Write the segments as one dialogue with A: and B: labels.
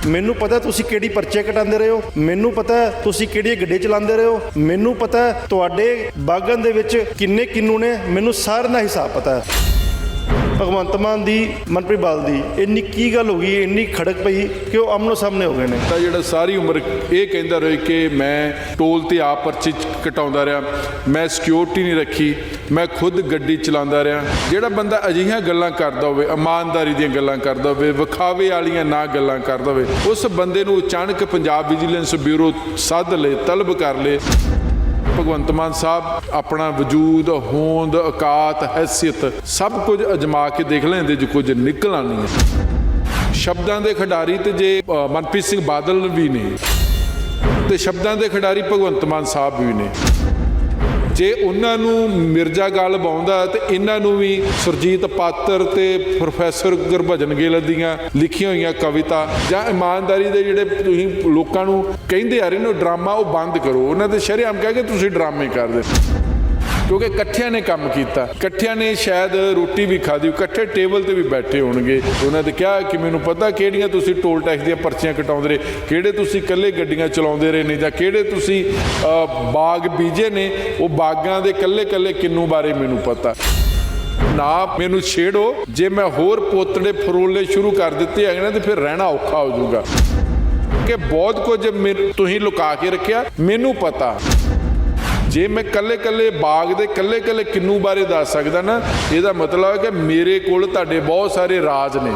A: ਮੈਨੂੰ ਪਤਾ ਤੁਸੀਂ ਕਿਹੜੀ ਪਰਚੇ ਕਟਾਉਂਦੇ ਰਹੇ ਹੋ, ਮੈਨੂੰ ਪਤਾ ਤੁਸੀਂ ਕਿਹੜੀ ਗੱਡੀ ਚਲਾਉਂਦੇ ਰਹੇ ਹੋ, ਮੈਨੂੰ ਪਤਾ ਤੁਹਾਡੇ ਬਾਗਨ ਦੇ ਵਿੱਚ ਕਿੰਨੇ ਕਿੰਨੂ ਨੇ, ਮੈਨੂੰ ਸਾਰਿਆਂ ਦਾ ਹਿਸਾਬ ਪਤਾ ਹੈ। ਭਗਵੰਤ ਮਾਨ ਦੀ ਮਨਪ੍ਰੀਤ ਬਾਦਲ ਦੀ ਇੰਨੀ ਕੀ ਗੱਲ ਹੋ ਗਈ, ਇੰਨੀ ਖੜਕ ਪਈ ਕਿ ਉਹ ਆਮਨੋ ਸਾਹਮਣੇ ਹੋ ਗਏ ਨੇ।
B: ਤਾਂ ਜਿਹੜਾ ਸਾਰੀ ਉਮਰ ਇਹ ਕਹਿੰਦਾ ਰਹੇ ਕਿ ਮੈਂ ਟੋਲ ਤੇ ਆਪ ਪਰਚੀ ਕਟਾਉਂਦਾ ਰਿਹਾ, ਮੈਂ ਸਿਕਿਉਰਿਟੀ ਨਹੀਂ ਰੱਖੀ, ਮੈਂ ਖੁਦ ਗੱਡੀ ਚਲਾਉਂਦਾ ਰਿਹਾ। ਜਿਹੜਾ ਬੰਦਾ ਅਜਿਹੀਆਂ ਗੱਲਾਂ ਕਰਦਾ ਹੋਵੇ, ਇਮਾਨਦਾਰੀ ਦੀਆਂ ਗੱਲਾਂ ਕਰਦਾ ਹੋਵੇ, ਵਿਖਾਵੇ ਵਾਲੀਆਂ ਨਾ ਗੱਲਾਂ ਕਰਦਾ ਹੋਵੇ, ਉਸ ਬੰਦੇ ਨੂੰ ਅਚਾਨਕ ਪੰਜਾਬ ਵਿਜੀਲੈਂਸ ਬਿਊਰੋ ਸੱਦ ਲਏ, ਤਲਬ ਕਰ ਲਏ। ਭਗਵੰਤ ਮਾਨ ਸਾਹਿਬ ਆਪਣਾ ਵਜੂਦ, ਹੋਂਦ, ਔਕਾਤ, ਹੈਸੀਅਤ ਸਭ ਕੁਝ ਅਜਮਾ ਕੇ ਦੇਖ ਲੈਂਦੇ ਜੋ ਕੁਝ ਨਿਕਲਣਾ ਨਹੀਂ ਹੈ। ਸ਼ਬਦਾਂ ਦੇ ਖਿਡਾਰੀ ਤੇ ਜੇ ਮਨਪ੍ਰੀਤ ਸਿੰਘ ਬਾਦਲ ਵੀ ਨੇ ਤੇ ਸ਼ਬਦਾਂ ਦੇ ਖਿਡਾਰੀ ਭਗਵੰਤ ਮਾਨ ਸਾਹਿਬ ਵੀ ਨੇ। ਜੇ ਉਹਨਾਂ ਨੂੰ ਮਿਰਜ਼ਾ ਗਾਲਬ ਆਉਂਦਾ ਤੇ ਇਹਨਾਂ ਨੂੰ ਵੀ ਸੁਰਜੀਤ ਪਾਤਰ ਤੇ ਪ੍ਰੋਫੈਸਰ ਗੁਰਭਜਨ ਗਿੱਲ ਦੀਆਂ ਲਿਖੀਆਂ ਹੋਈਆਂ ਕਵਿਤਾ ਜਾਂ ਇਮਾਨਦਾਰੀ ਦੇ ਜਿਹੜੇ ਤੁਸੀਂ ਲੋਕਾਂ ਨੂੰ ਕਹਿੰਦੇ ਆ ਰਹੇ ਨੇ ਡਰਾਮਾ, ਉਹ ਬੰਦ ਕਰੋ। ਉਹਨਾਂ ਦੇ ਸ਼ਰੇਆਮ ਕਹਿ ਕੇ ਤੁਸੀਂ ਡਰਾਮੇ ਕਰਦੇ, ਕਿਉਂਕਿ ਇਕੱਠਿਆਂ ਨੇ ਕੰਮ ਕੀਤਾ, ਇਕੱਠਿਆਂ ਨੇ ਸ਼ਾਇਦ ਰੋਟੀ ਵੀ ਖਾਧੀ, ਇਕੱਠੇ ਟੇਬਲ ਤੇ ਵੀ ਬੈਠੇ ਹੋਣਗੇ। ਉਹਨਾਂ ਨੇ ਕਿਹਾ ਕਿ ਮੈਨੂੰ ਪਤਾ ਕਿਹੜੀਆਂ ਤੁਸੀਂ ਟੋਲ ਟੈਕਸ ਦੀਆਂ ਪਰਚੀਆਂ ਕਟਾਉਂਦੇ ਰਹੇ, ਕਿਹੜੇ ਤੁਸੀਂ ਇਕੱਲੇ ਗੱਡੀਆਂ ਚਲਾਉਂਦੇ ਰਹੇ ਨੇ, ਜਾਂ ਕਿਹੜੇ ਤੁਸੀਂ ਬਾਗ ਬੀਜੇ ਨੇ, ਉਹ ਬਾਗਾਂ ਦੇ ਇਕੱਲੇ ਕਿੰਨੂ ਬਾਰੇ ਮੈਨੂੰ ਪਤਾ। ਨਾ ਮੈਨੂੰ ਛੇੜੋ, ਜੇ ਮੈਂ ਹੋਰ ਪੋਤੜੇ ਫਰੋਲੇ ਸ਼ੁਰੂ ਕਰ ਦਿੱਤੇ ਹੈਗੇ ਨਾ ਤੇ ਫਿਰ ਰਹਿਣਾ ਔਖਾ ਹੋ ਜਾਊਗਾ, ਕਿ ਬਹੁਤ ਕੁਝ ਤੁਸੀਂ ਲੁਕਾ ਕੇ ਰੱਖਿਆ, ਮੈਨੂੰ ਪਤਾ। ਜੇ ਮੈਂ ਕੱਲੇ ਬਾਗ ਦੇ ਕੱਲੇ ਕਿੰਨੂ ਬਾਰੇ ਦੱਸ ਸਕਦਾ ਨਾ, ਇਹਦਾ ਮਤਲਬ ਹੈ ਕਿ ਮੇਰੇ ਕੋਲ ਤੁਹਾਡੇ ਬਹੁਤ ਸਾਰੇ ਰਾਜ ਨੇ।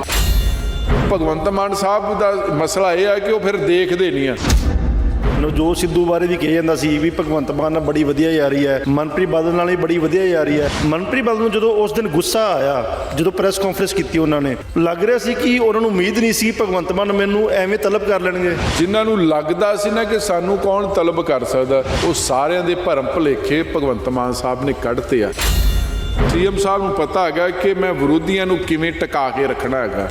B: ਭਗਵੰਤ ਮਾਨ ਸਾਹਿਬ ਦਾ ਮਸਲਾ ਇਹ ਹੈ ਕਿ ਉਹ ਫਿਰ ਦੇਖਦੇ ਨਹੀਂ ਆ।
A: ਨਵਜੋਤ ਸਿੱਧੂ ਬਾਰੇ ਵੀ ਕਿਹਾ ਜਾਂਦਾ ਸੀ ਵੀ ਭਗਵੰਤ ਮਾਨ ਨਾਲ ਬੜੀ ਵਧੀਆ ਯਾਰੀ ਹੈ, ਮਨਪ੍ਰੀਤ ਬਾਦਲ ਨਾਲ ਵੀ ਬੜੀ ਵਧੀਆ ਯਾਰੀ ਹੈ। ਮਨਪ੍ਰੀਤ ਬਾਦਲ ਨੂੰ ਜਦੋਂ ਉਸ ਦਿਨ ਗੁੱਸਾ ਆਇਆ, ਜਦੋਂ ਪ੍ਰੈਸ ਕਾਨਫਰੰਸ ਕੀਤੀ ਉਹਨਾਂ ਨੇ, ਲੱਗ ਰਿਹਾ ਸੀ ਕਿ ਉਹਨਾਂ ਨੂੰ ਉਮੀਦ ਨਹੀਂ ਸੀ ਭਗਵੰਤ ਮਾਨ ਮੈਨੂੰ ਐਵੇਂ ਤਲਬ ਕਰ ਲੈਣਗੇ।
B: ਜਿਨ੍ਹਾਂ ਨੂੰ ਲੱਗਦਾ ਸੀ ਨਾ ਕਿ ਸਾਨੂੰ ਕੌਣ ਤਲਬ ਕਰ ਸਕਦਾ, ਉਹ ਸਾਰਿਆਂ ਦੇ ਭਰਮ ਭੁਲੇਖੇ ਭਗਵੰਤ ਮਾਨ ਸਾਹਿਬ ਨੇ ਕੱਢਤੇ ਆ। ਸੀਐਮ ਸਾਹਿਬ ਨੂੰ ਪਤਾ ਹੈਗਾ ਕਿ ਮੈਂ ਵਿਰੋਧੀਆਂ ਨੂੰ ਕਿਵੇਂ ਟਿਕਾ ਕੇ ਰੱਖਣਾ ਹੈਗਾ।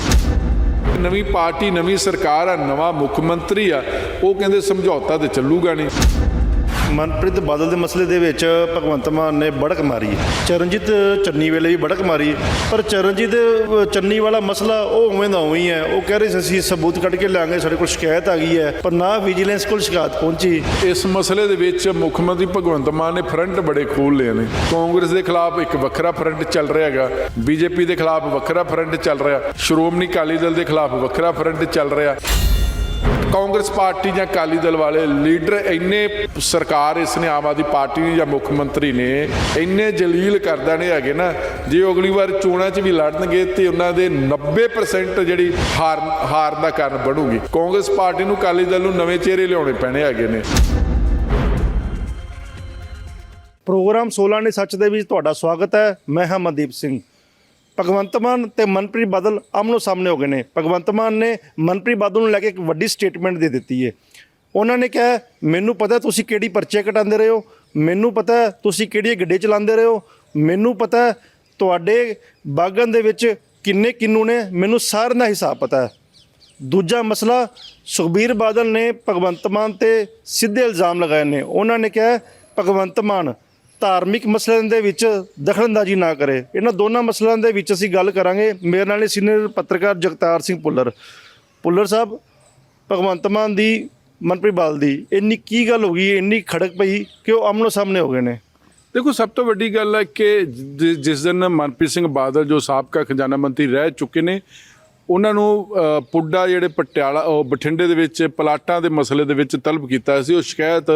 B: ਨਵੀਂ ਪਾਰਟੀ, ਨਵੀਂ ਸਰਕਾਰ ਆ, ਨਵਾਂ ਮੁੱਖ ਮੰਤਰੀ ਆ, ਉਹ ਕਹਿੰਦੇ ਸਮਝੌਤਾ ਤੇ ਚੱਲੂਗਾ ਨਹੀਂ।
A: ਮਨਪ੍ਰੀਤ ਬਾਦਲ ਦੇ ਮਸਲੇ ਦੇ ਵਿੱਚ ਭਗਵੰਤ ਮਾਨ ਨੇ ਬੜਕ ਮਾਰੀ, ਚਰਨਜੀਤ ਚੰਨੀ ਵੇਲੇ ਵੀ ਬੜਕ ਮਾਰੀ, ਪਰ ਚਰਨਜੀਤ ਚੰਨੀ ਵਾਲਾ ਮਸਲਾ ਉਹ ਉਵੇਂ ਦਾ ਉਵੇਂ ਹੀ ਹੈ। ਉਹ ਕਹਿ ਰਹੇ ਸੀ ਅਸੀਂ ਸਬੂਤ ਕੱਢ ਕੇ ਲਿਆਂਗੇ, ਸਾਡੇ ਕੋਲ ਸ਼ਿਕਾਇਤ ਆ ਗਈ ਹੈ, ਪਰ ਨਾ ਵਿਜੀਲੈਂਸ ਕੋਲ ਸ਼ਿਕਾਇਤ ਪਹੁੰਚੀ।
B: ਇਸ ਮਸਲੇ ਦੇ ਵਿੱਚ ਮੁੱਖ ਮੰਤਰੀ ਭਗਵੰਤ ਮਾਨ ਨੇ ਫਰੰਟ ਬੜੇ ਖੋਲ੍ਹ ਲਏ ਨੇ। ਕਾਂਗਰਸ ਦੇ ਖਿਲਾਫ ਇੱਕ ਵੱਖਰਾ ਫਰੰਟ ਚੱਲ ਰਿਹਾ ਹੈਗਾ, ਬੀਜੇਪੀ ਦੇ ਖਿਲਾਫ ਵੱਖਰਾ ਫਰੰਟ ਚੱਲ ਰਿਹਾ, ਸ਼੍ਰੋਮਣੀ ਅਕਾਲੀ ਦਲ ਦੇ ਖਿਲਾਫ ਵੱਖਰਾ ਫਰੰਟ ਚੱਲ ਰਿਹਾ। ਕਾਂਗਰਸ ਪਾਰਟੀ ਜਾਂ ਅਕਾਲੀ ਦਲ ਵਾਲੇ ਲੀਡਰ ਇੰਨੇ, ਸਰਕਾਰ ਇਸ ਨੇ ਆਮ ਆਦਮੀ ਪਾਰਟੀ ਨੇ ਜਾਂ ਮੁੱਖ ਮੰਤਰੀ ਨੇ ਇੰਨੇ ਜਲੀਲ ਕਰ ਦੇਣੇ ਹੈਗੇ ਨਾ, ਜੇ ਅਗਲੀ ਵਾਰ ਚੋਣਾਂ 'ਚ ਵੀ ਲੜਨਗੇ ਤੇ ਉਹਨਾਂ ਦੇ 90% ਜਿਹੜੀ ਹਾਰ ਦਾ ਕਾਰਨ ਬਣੂਗੀ। ਕਾਂਗਰਸ ਪਾਰਟੀ ਨੂੰ, ਅਕਾਲੀ ਦਲ ਨੂੰ ਨਵੇਂ ਚਿਹਰੇ ਲਿਆਉਣੇ ਪੈਣੇ ਹੈਗੇ ਨੇ।
A: ਪ੍ਰੋਗਰਾਮ 16 ਨੇ ਸੱਚ ਦੇ ਵਿੱਚ ਤੁਹਾਡਾ ਸਵਾਗਤ ਹੈ। ਮੈਂ ਹਾਂ ਮਨਦੀਪ ਸਿੰਘ। ਭਗਵੰਤ ਮਾਨ ਤੇ ਮਨਪ੍ਰੀਤ ਬਾਦਲ ਆਮਨੋ ਸਾਹਮਣੇ ਹੋ ਗਏ ਨੇ। ਭਗਵੰਤ ਮਾਨ ਨੇ ਮਨਪ੍ਰੀਤ ਬਾਦਲ ਨੂੰ ਲੈ ਕੇ ਇੱਕ ਵੱਡੀ ਸਟੇਟਮੈਂਟ ਦੇ ਦਿੱਤੀ ਹੈ। ਉਹਨਾਂ ਨੇ ਕਿਹਾ ਮੈਨੂੰ ਪਤਾ ਤੁਸੀਂ ਕਿਹੜੀ ਪਰਚੇ ਕਟਾਉਂਦੇ ਰਹੇ ਹੋ, ਮੈਨੂੰ ਪਤਾ ਤੁਸੀਂ ਕਿਹੜੀ ਗੱਡੀ ਚਲਾਉਂਦੇ ਰਹੇ ਹੋ, ਮੈਨੂੰ ਪਤਾ ਤੁਹਾਡੇ ਬਾਗਨ ਦੇ ਵਿੱਚ ਕਿੰਨੇ ਕਿੰਨੂ ਨੇ, ਮੈਨੂੰ ਸਾਰਿਆਂ ਦਾ ਹਿਸਾਬ ਪਤਾ ਹੈ। ਦੂਜਾ ਮਸਲਾ, ਸੁਖਬੀਰ ਬਾਦਲ ਨੇ ਭਗਵੰਤ ਮਾਨ ਤੇ ਸਿੱਧੇ ਇਲਜ਼ਾਮ ਲਗਾਏ ਨੇ। ਉਹਨਾਂ ਨੇ ਕਿਹਾ ਭਗਵੰਤ ਮਾਨ ਧਾਰਮਿਕ ਮਸਲਿਆਂ ਦੇ ਵਿੱਚ ਦਖਲਅੰਦਾਜ਼ੀ ਨਾ ਕਰੇ। ਇਹਨਾਂ ਦੋਨਾਂ ਮਸਲਿਆਂ ਦੇ ਵਿੱਚ ਅਸੀਂ ਗੱਲ ਕਰਾਂਗੇ। ਮੇਰੇ ਨਾਲ ਸੀਨੀਅਰ ਪੱਤਰਕਾਰ ਜਗਤਾਰ ਸਿੰਘ ਪੁੱਲਰ ਸਾਹਿਬ, ਭਗਵੰਤ ਮਾਨ ਦੀ ਮਨਪ੍ਰੀਤ ਬਾਦਲ ਦੀ ਇੰਨੀ ਕੀ ਗੱਲ ਹੋ ਗਈ, ਇੰਨੀ ਖੜਕ ਪਈ ਕਿ ਉਹ ਆਮਨੋ ਸਾਹਮਣੇ ਹੋ ਗਏ ਨੇ।
B: ਦੇਖੋ, ਸਭ ਤੋਂ ਵੱਡੀ ਗੱਲ ਹੈ ਕਿ ਜਿਸ ਦਿਨ ਮਨਪ੍ਰੀਤ ਸਿੰਘ ਬਾਦਲ ਜੋ ਸਾਬਕਾ ਖਜ਼ਾਨਾ ਮੰਤਰੀ ਰਹਿ ਚੁੱਕੇ ਨੇ, ਉਹਨਾਂ ਨੂੰ ਪੁੱਡਾ ਜਿਹੜੇ ਪਟਿਆਲਾ ਬਠਿੰਡੇ ਦੇ ਵਿੱਚ ਪਲਾਟਾਂ ਦੇ ਮਸਲੇ ਦੇ ਵਿੱਚ ਤਲਬ ਕੀਤਾ ਸੀ। ਉਹ ਸ਼ਿਕਾਇਤ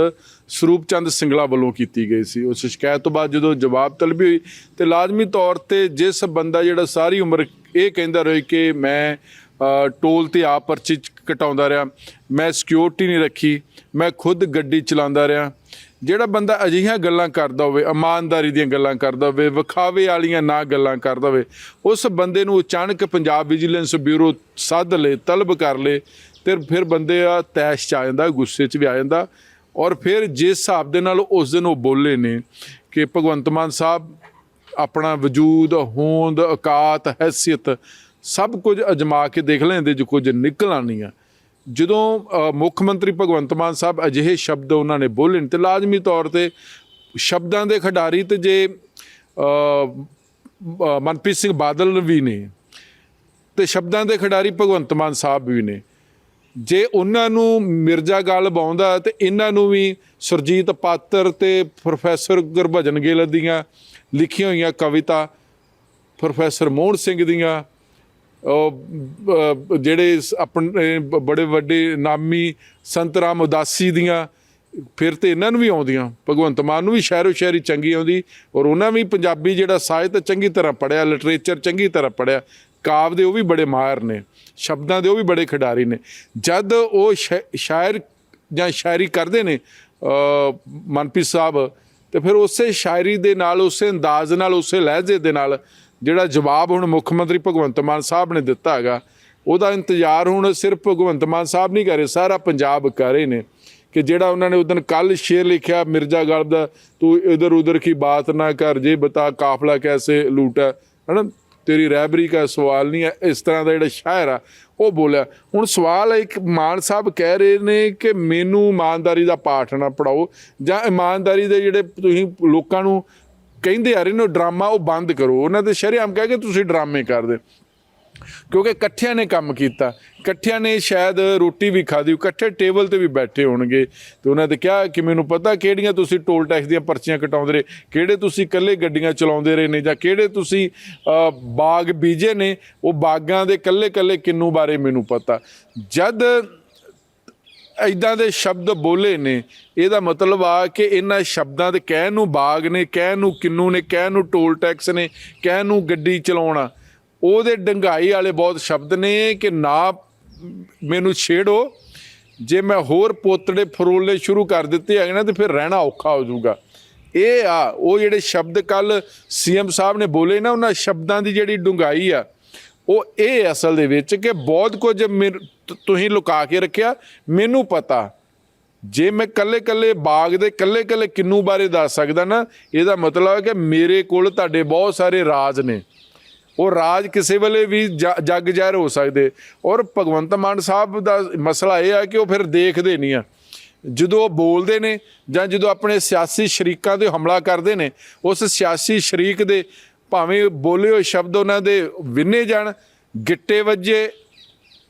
B: ਸਰੂਪ ਚੰਦ ਸਿੰਗਲਾ ਵੱਲੋਂ ਕੀਤੀ ਗਈ ਸੀ। ਉਸ ਸ਼ਿਕਾਇਤ ਤੋਂ ਬਾਅਦ ਜਦੋਂ ਜਵਾਬ ਤਲਬੀ ਹੋਈ ਤੇ ਲਾਜ਼ਮੀ ਤੌਰ ਤੇ ਜਿਸ ਬੰਦਾ ਜਿਹੜਾ ਸਾਰੀ ਉਮਰ ਇਹ ਕਹਿੰਦਾ ਰਹੇ ਕਿ ਮੈਂ ਟੋਲ ਤੇ ਆਪ ਪਰਚੀ ਕਟਾਉਂਦਾ ਰਿਹਾ, ਮੈਂ ਸਿਕਿਉਰਿਟੀ ਨਹੀਂ ਰੱਖੀ, ਮੈਂ ਖੁਦ ਗੱਡੀ ਚਲਾਉਂਦਾ ਰਿਹਾ, ਜਿਹੜਾ ਬੰਦਾ ਅਜਿਹੀਆਂ ਗੱਲਾਂ ਕਰਦਾ ਹੋਵੇ, ਇਮਾਨਦਾਰੀ ਦੀਆਂ ਗੱਲਾਂ ਕਰਦਾ ਹੋਵੇ, ਵਿਖਾਵੇ ਵਾਲੀਆਂ ਨਾ ਗੱਲਾਂ ਕਰਦਾ ਹੋਵੇ, ਉਸ ਬੰਦੇ ਨੂੰ ਅਚਾਨਕ ਪੰਜਾਬ ਵਿਜੀਲੈਂਸ ਬਿਊਰੋ ਸੱਦ ਲਏ, ਤਲਬ ਕਰ ਲਏ ਤੇ ਫਿਰ ਬੰਦੇ ਆ ਤੈਸ਼ 'ਚ ਆ ਜਾਂਦਾ, ਗੁੱਸੇ 'ਚ ਵੀ ਆ ਜਾਂਦਾ। ਔਰ ਫਿਰ ਜਿਸ ਹਿਸਾਬ ਦੇ ਨਾਲ ਉਸ ਦਿਨ ਉਹ ਬੋਲੇ ਨੇ ਕਿ ਭਗਵੰਤ ਮਾਨ ਸਾਹਿਬ ਆਪਣਾ ਵਜੂਦ, ਹੋਂਦ, ਔਕਾਤ, ਹੈਸੀਅਤ ਸਭ ਕੁਝ ਅਜਮਾ ਕੇ ਦੇਖ ਲੈਂਦੇ ਜੋ ਕੁਝ ਨਿਕਲਣਾ ਨਹੀਂ ਆ। ਜਦੋਂ ਮੁੱਖ ਮੰਤਰੀ ਭਗਵੰਤ ਮਾਨ ਸਾਹਿਬ ਅਜਿਹੇ ਸ਼ਬਦ ਉਹਨਾਂ ਨੇ ਬੋਲੇ ਤੇ ਲਾਜ਼ਮੀ ਤੌਰ ਤੇ ਸ਼ਬਦਾਂ ਦੇ ਖਿਡਾਰੀ ਤੇ ਜੇ ਮਨਪ੍ਰੀਤ ਸਿੰਘ ਬਾਦਲ ਵੀ ਨੇ ਤੇ ਸ਼ਬਦਾਂ ਦੇ ਖਿਡਾਰੀ ਭਗਵੰਤ ਮਾਨ ਸਾਹਿਬ ਵੀ ਨੇ। ਜੇ ਉਹਨਾਂ ਨੂੰ ਮਿਰਜ਼ਾ ਗਾਲਬ ਆਉਂਦਾ ਤੇ ਇਹਨਾਂ ਨੂੰ ਵੀ ਸੁਰਜੀਤ ਪਾਤਰ ਤੇ ਪ੍ਰੋਫੈਸਰ ਗੁਰਭਜਨ ਗਿੱਲ ਦੀਆਂ ਲਿਖੀਆਂ ਹੋਈਆਂ ਕਵਿਤਾ, ਪ੍ਰੋਫੈਸਰ ਮੋਹਨ ਸਿੰਘ ਦੀਆਂ ਜਿਹੜੇ ਆਪਣੇ ਬੜੇ ਵੱਡੇ ਨਾਮੀ ਸੰਤ ਰਾਮ ਉਦਾਸੀ ਦੀਆਂ, ਫਿਰ ਤੇ ਇਹਨਾਂ ਨੂੰ ਵੀ ਆਉਂਦੀਆਂ। ਭਗਵੰਤ ਮਾਨ ਨੂੰ ਵੀ ਸ਼ਾਇਰੋ ਸ਼ਾਇਰੀ ਚੰਗੀ ਆਉਂਦੀ, ਔਰ ਉਹਨਾਂ ਵੀ ਪੰਜਾਬੀ ਜਿਹੜਾ ਸਾਹਿਤ ਚੰਗੀ ਤਰ੍ਹਾਂ ਪੜ੍ਹਿਆ, ਲਿਟਰੇਚਰ ਚੰਗੀ ਤਰ੍ਹਾਂ ਪੜ੍ਹਿਆ, ਕਾਵ ਦੇ ਉਹ ਵੀ ਬੜੇ ਮਾਹਿਰ ਨੇ, ਸ਼ਬਦਾਂ ਦੇ ਉਹ ਵੀ ਬੜੇ ਖਿਡਾਰੀ ਨੇ। ਜਦ ਉਹ ਸ਼ਾਇਰ ਜਾਂ ਸ਼ਾਇਰੀ ਕਰਦੇ ਨੇ ਮਨਪ੍ਰੀਤ ਸਾਹਿਬ, ਤੇ ਫਿਰ ਉਸੇ ਸ਼ਾਇਰੀ ਦੇ ਨਾਲ, ਉਸੇ ਅੰਦਾਜ਼ ਨਾਲ, ਉਸੇ ਲਹਿਜੇ ਦੇ ਨਾਲ ਜਿਹੜਾ ਜਵਾਬ ਹੁਣ ਮੁੱਖ ਮੰਤਰੀ ਭਗਵੰਤ ਮਾਨ ਸਾਹਿਬ ਨੇ ਦਿੱਤਾ ਹੈਗਾ, ਉਹਦਾ ਇੰਤਜ਼ਾਰ ਹੁਣ ਸਿਰਫ ਭਗਵੰਤ ਮਾਨ ਸਾਹਿਬ ਨਹੀਂ ਕਰ ਰਹੇ, ਸਾਰਾ ਪੰਜਾਬ ਕਰ ਰਹੇ ਨੇ। ਕਿ ਜਿਹੜਾ ਉਹਨਾਂ ਨੇ ਉਦੋਂ ਕੱਲ੍ਹ ਸ਼ੇਰ ਲਿਖਿਆ ਮਿਰਜ਼ਾ ਗਾਲਬ ਦਾ, ਤੂੰ ਇਧਰ ਉਧਰ ਕੀ ਬਾਤ ਨਾ ਕਰ, ਜੇ ਬਤਾ ਕਾਫਲਾ ਕੈਸੇ ਲੂਟਾ, ਹੈ ਨਾ, ਤੇਰੀ ਰਹਿਬਰੀ ਦਾ ਸਵਾਲ ਨਹੀਂ ਹੈ, ਇਸ ਤਰ੍ਹਾਂ ਦਾ ਜਿਹੜਾ ਸ਼ਾਇਰ ਆ ਉਹ ਬੋਲਿਆ। ਹੁਣ ਸਵਾਲ ਹੈ, ਇੱਕ ਮਾਨ ਸਾਹਿਬ ਕਹਿ ਰਹੇ ਨੇ ਕਿ ਮੈਨੂੰ ਇਮਾਨਦਾਰੀ ਦਾ ਪਾਠ ਨਾ ਪੜਾਓ, ਜਾਂ ਇਮਾਨਦਾਰੀ ਦੇ ਜਿਹੜੇ ਤੁਸੀਂ ਲੋਕਾਂ ਨੂੰ ਕਹਿੰਦੇ ਆ ਰਹੇ ਨੇ ਡਰਾਮਾ, ਉਹ ਬੰਦ ਕਰੋ। ਉਹਨਾਂ ਦੇ ਸ਼ਰੇਆਮ ਕਹਿ ਕੇ ਤੁਸੀਂ ਡਰਾਮੇ ਕਰਦੇ, ਕਿਉਂਕਿ ਇਕੱਠਿਆਂ ਨੇ ਕੰਮ ਕੀਤਾ, ਇਕੱਠਿਆਂ ਨੇ ਸ਼ਾਇਦ ਰੋਟੀ ਵੀ ਖਾਧੀ, ਇਕੱਠੇ ਟੇਬਲ 'ਤੇ ਵੀ ਬੈਠੇ ਹੋਣਗੇ। ਅਤੇ ਉਹਨਾਂ ਨੇ ਕਿਹਾ ਕਿ ਮੈਨੂੰ ਪਤਾ ਕਿਹੜੀਆਂ ਤੁਸੀਂ ਟੋਲ ਟੈਕਸ ਦੀਆਂ ਪਰਚੀਆਂ ਕਟਾਉਂਦੇ ਰਹੇ, ਕਿਹੜੇ ਤੁਸੀਂ ਇਕੱਲੇ ਗੱਡੀਆਂ ਚਲਾਉਂਦੇ ਰਹੇ ਨੇ, ਜਾਂ ਕਿਹੜੇ ਤੁਸੀਂ ਬਾਗ ਬੀਜੇ ਨੇ, ਉਹ ਬਾਗਾਂ ਦੇ ਇਕੱਲੇ ਇਕੱਲੇ ਕਿੰਨੂ ਬਾਰੇ ਮੈਨੂੰ ਪਤਾ। ਜਦ ਇੱਦਾਂ ਦੇ ਸ਼ਬਦ ਬੋਲੇ ਨੇ, ਇਹਦਾ ਮਤਲਬ ਆ ਕਿ ਇਹਨਾਂ ਸ਼ਬਦਾਂ ਦੇ ਕਹਿਣ ਨੂੰ ਬਾਗ ਨੇ, ਕਹਿਣ ਨੂੰ ਕਿੰਨੂ ਨੇ, ਕਹਿਣ ਨੂੰ ਟੋਲ ਟੈਕਸ ਨੇ, ਕਹਿਣ ਨੂੰ ਗੱਡੀ ਚਲਾਉਣਾ, ਉਹਦੇ ਡੰਗਾਈ ਵਾਲੇ ਬਹੁਤ ਸ਼ਬਦ ਨੇ ਕਿ ਨਾ ਮੈਨੂੰ ਛੇੜੋ। ਜੇ ਮੈਂ ਹੋਰ ਪੋਤੜੇ ਫਰੋਲਣੇ ਸ਼ੁਰੂ ਕਰ ਦਿੱਤੇ ਹੈਗੇ ਨਾ, ਤੇ ਫਿਰ ਰਹਿਣਾ ਔਖਾ ਹੋ ਜਾਊਗਾ। ਇਹ ਆ ਉਹ ਜਿਹੜੇ ਸ਼ਬਦ ਕੱਲ੍ਹ CM ਸਾਹਿਬ ਨੇ ਬੋਲੇ ਨਾ, ਉਹਨਾਂ ਸ਼ਬਦਾਂ ਦੀ ਜਿਹੜੀ ਡੂੰਘਾਈ ਆ, ਉਹ ਇਹ ਅਸਲ ਦੇ ਵਿੱਚ ਕਿ ਬਹੁਤ ਕੁਝ ਤੁਸੀਂ ਲੁਕਾ ਕੇ ਰੱਖਿਆ, ਮੈਨੂੰ ਪਤਾ। ਜੇ ਮੈਂ ਕੱਲੇ ਕੱਲੇ ਬਾਗ ਦੇ ਕੱਲੇ ਕੱਲੇ ਕਿੰਨੂ ਬਾਰੇ ਦੱਸ ਸਕਦਾ ਨਾ, ਇਹਦਾ ਮਤਲਬ ਹੈ ਕਿ ਮੇਰੇ ਕੋਲ ਤੁਹਾਡੇ ਬਹੁਤ ਸਾਰੇ ਰਾਜ ਨੇ, ਉਹ ਰਾਜ ਕਿਸੇ ਵੇਲੇ ਵੀ ਜੱਗ ਜ਼ਾਹਿਰ ਹੋ ਸਕਦੇ। ਔਰ ਭਗਵੰਤ ਮਾਨ ਸਾਹਿਬ ਦਾ ਮਸਲਾ ਇਹ ਆ ਕਿ ਉਹ ਫਿਰ ਦੇਖਦੇ ਨਹੀਂ ਆ, ਜਦੋਂ ਉਹ ਬੋਲਦੇ ਨੇ ਜਾਂ ਜਦੋਂ ਆਪਣੇ ਸਿਆਸੀ ਸ਼ਰੀਕਾਂ 'ਤੇ ਹਮਲਾ ਕਰਦੇ ਨੇ, ਉਸ ਸਿਆਸੀ ਸ਼ਰੀਕ ਦੇ ਭਾਵੇਂ ਬੋਲੇ ਹੋਏ ਸ਼ਬਦ ਉਹਨਾਂ ਦੇ ਵਿੰਨੇ ਜਾਣ, ਗਿੱਟੇ ਵੱਜੇ,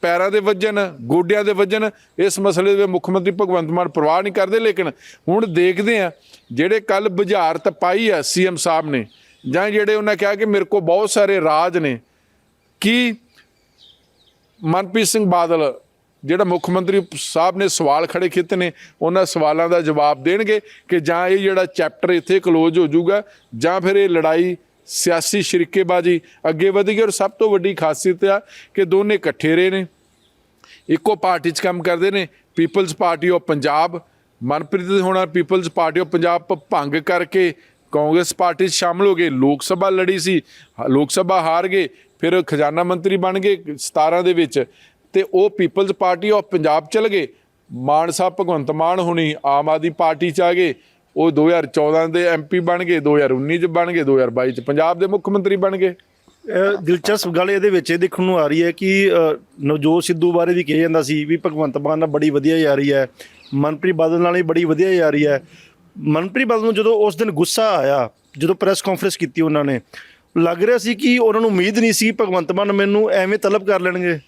B: ਪੈਰਾਂ ਦੇ ਵੱਜਣ, ਗੋਡਿਆਂ ਦੇ ਵੱਜਣ, ਇਸ ਮਸਲੇ ਦੇ ਮੁੱਖ ਮੰਤਰੀ ਭਗਵੰਤ ਮਾਨ ਪਰਵਾਹ ਨਹੀਂ ਕਰਦੇ। ਲੇਕਿਨ ਹੁਣ ਦੇਖਦੇ ਆ ਜਿਹੜੇ ਕੱਲ੍ਹ ਬੁਝਾਰਤ ਪਾਈ ਆ CM ਸਾਹਿਬ ਨੇ, ਜਾਂ ਜਿਹੜੇ ਉਹਨਾਂ ਕਿਹਾ ਕਿ ਮੇਰੇ ਕੋਲ ਬਹੁਤ ਸਾਰੇ ਰਾਜ ਨੇ, ਕੀ ਮਨਪ੍ਰੀਤ ਸਿੰਘ ਬਾਦਲ ਜਿਹੜਾ ਮੁੱਖ ਮੰਤਰੀ ਸਾਹਿਬ ਨੇ ਸਵਾਲ ਖੜੇ ਕੀਤੇ ਨੇ, ਉਹਨਾਂ ਸਵਾਲਾਂ ਦਾ ਜਵਾਬ ਦੇਣਗੇ ਕਿ ਜਾਂ ਇਹ ਜਿਹੜਾ ਚੈਪਟਰ ਇੱਥੇ ਕਲੋਜ਼ ਹੋ ਜਾਊਗਾ, ਜਾਂ ਫਿਰ ਇਹ ਲੜਾਈ ਸਿਆਸੀ ਸ਼ਰੀਕੇਬਾਜ਼ੀ ਅੱਗੇ ਵਧੇਗੀ। ਔਰ ਸਭ ਤੋਂ ਵੱਡੀ ਖਾਸੀਅਤ ਆ ਕਿ ਦੋਨੇ ਇਕੱਠੇ ਰਹੇ ਨੇ, ਇੱਕੋ ਪਾਰਟੀ 'ਚ ਕੰਮ ਕਰਦੇ ਨੇ। People's party of Punjab, Manpreet ਹੋਣਾ ਪੀਪਲਜ਼ ਪਾਰਟੀ ਆਫ ਪੰਜਾਬ ਭੰਗ ਕਰਕੇ ਕਾਂਗਰਸ ਪਾਰਟੀ 'ਚ ਸ਼ਾਮਲ ਹੋ ਗਏ, ਲੋਕ ਸਭਾ ਲੜੀ ਸੀ, ਲੋਕ ਸਭਾ ਹਾਰ ਗਏ, ਫਿਰ ਖਜ਼ਾਨਾ ਮੰਤਰੀ ਬਣ ਗਏ 17 ਦੇ ਵਿੱਚ, ਤੇ ਉਹ ਪੀਪਲਜ਼ ਪਾਰਟੀ ਆਫ ਪੰਜਾਬ ਚਲ ਗਏ। ਮਾਨ ਸਾਹਿਬ ਭਗਵੰਤ ਮਾਨ ਹੁਣੀ ਆਮ ਆਦਮੀ ਪਾਰਟੀ 'ਚ ਆ ਗਏ, ਉਹ 2014 ਦੇ MP ਬਣ ਗਏ, 2019 'ਚ ਬਣ ਗਏ, 2022 'ਚ ਪੰਜਾਬ ਦੇ ਮੁੱਖ ਮੰਤਰੀ ਬਣ ਗਏ।
A: ਦਿਲਚਸਪ ਗੱਲ ਇਹਦੇ ਵਿੱਚ ਇਹ ਦੇਖਣ ਨੂੰ ਆ ਰਹੀ ਹੈ ਕਿ ਨਵਜੋਤ ਸਿੱਧੂ ਬਾਰੇ ਵੀ ਕਿਹਾ ਜਾਂਦਾ ਸੀ ਵੀ ਭਗਵੰਤ ਮਾਨ ਨਾਲ ਬੜੀ ਵਧੀਆ ਯਾਰੀ ਹੈ, ਮਨਪ੍ਰੀਤ ਬਾਦਲ ਨਾਲ ਵੀ ਬੜੀ ਵਧੀਆ ਯਾਰੀ ਹੈ। ਮਨਪ੍ਰੀਤ ਬਾਦਲ ਨੂੰ ਜਦੋਂ ਉਸ ਦਿਨ ਗੁੱਸਾ ਆਇਆ, ਜਦੋਂ ਪ੍ਰੈਸ ਕਾਨਫਰੰਸ ਕੀਤੀ ਉਹਨਾਂ ਨੇ, ਲੱਗ ਰਿਹਾ ਸੀ ਕਿ ਉਹਨਾਂ ਨੂੰ ਉਮੀਦ ਨਹੀਂ ਸੀ ਭਗਵੰਤ ਮਾਨ ਮੈਨੂੰ ਐਵੇਂ ਤਲਬ ਕਰ ਲੈਣਗੇ।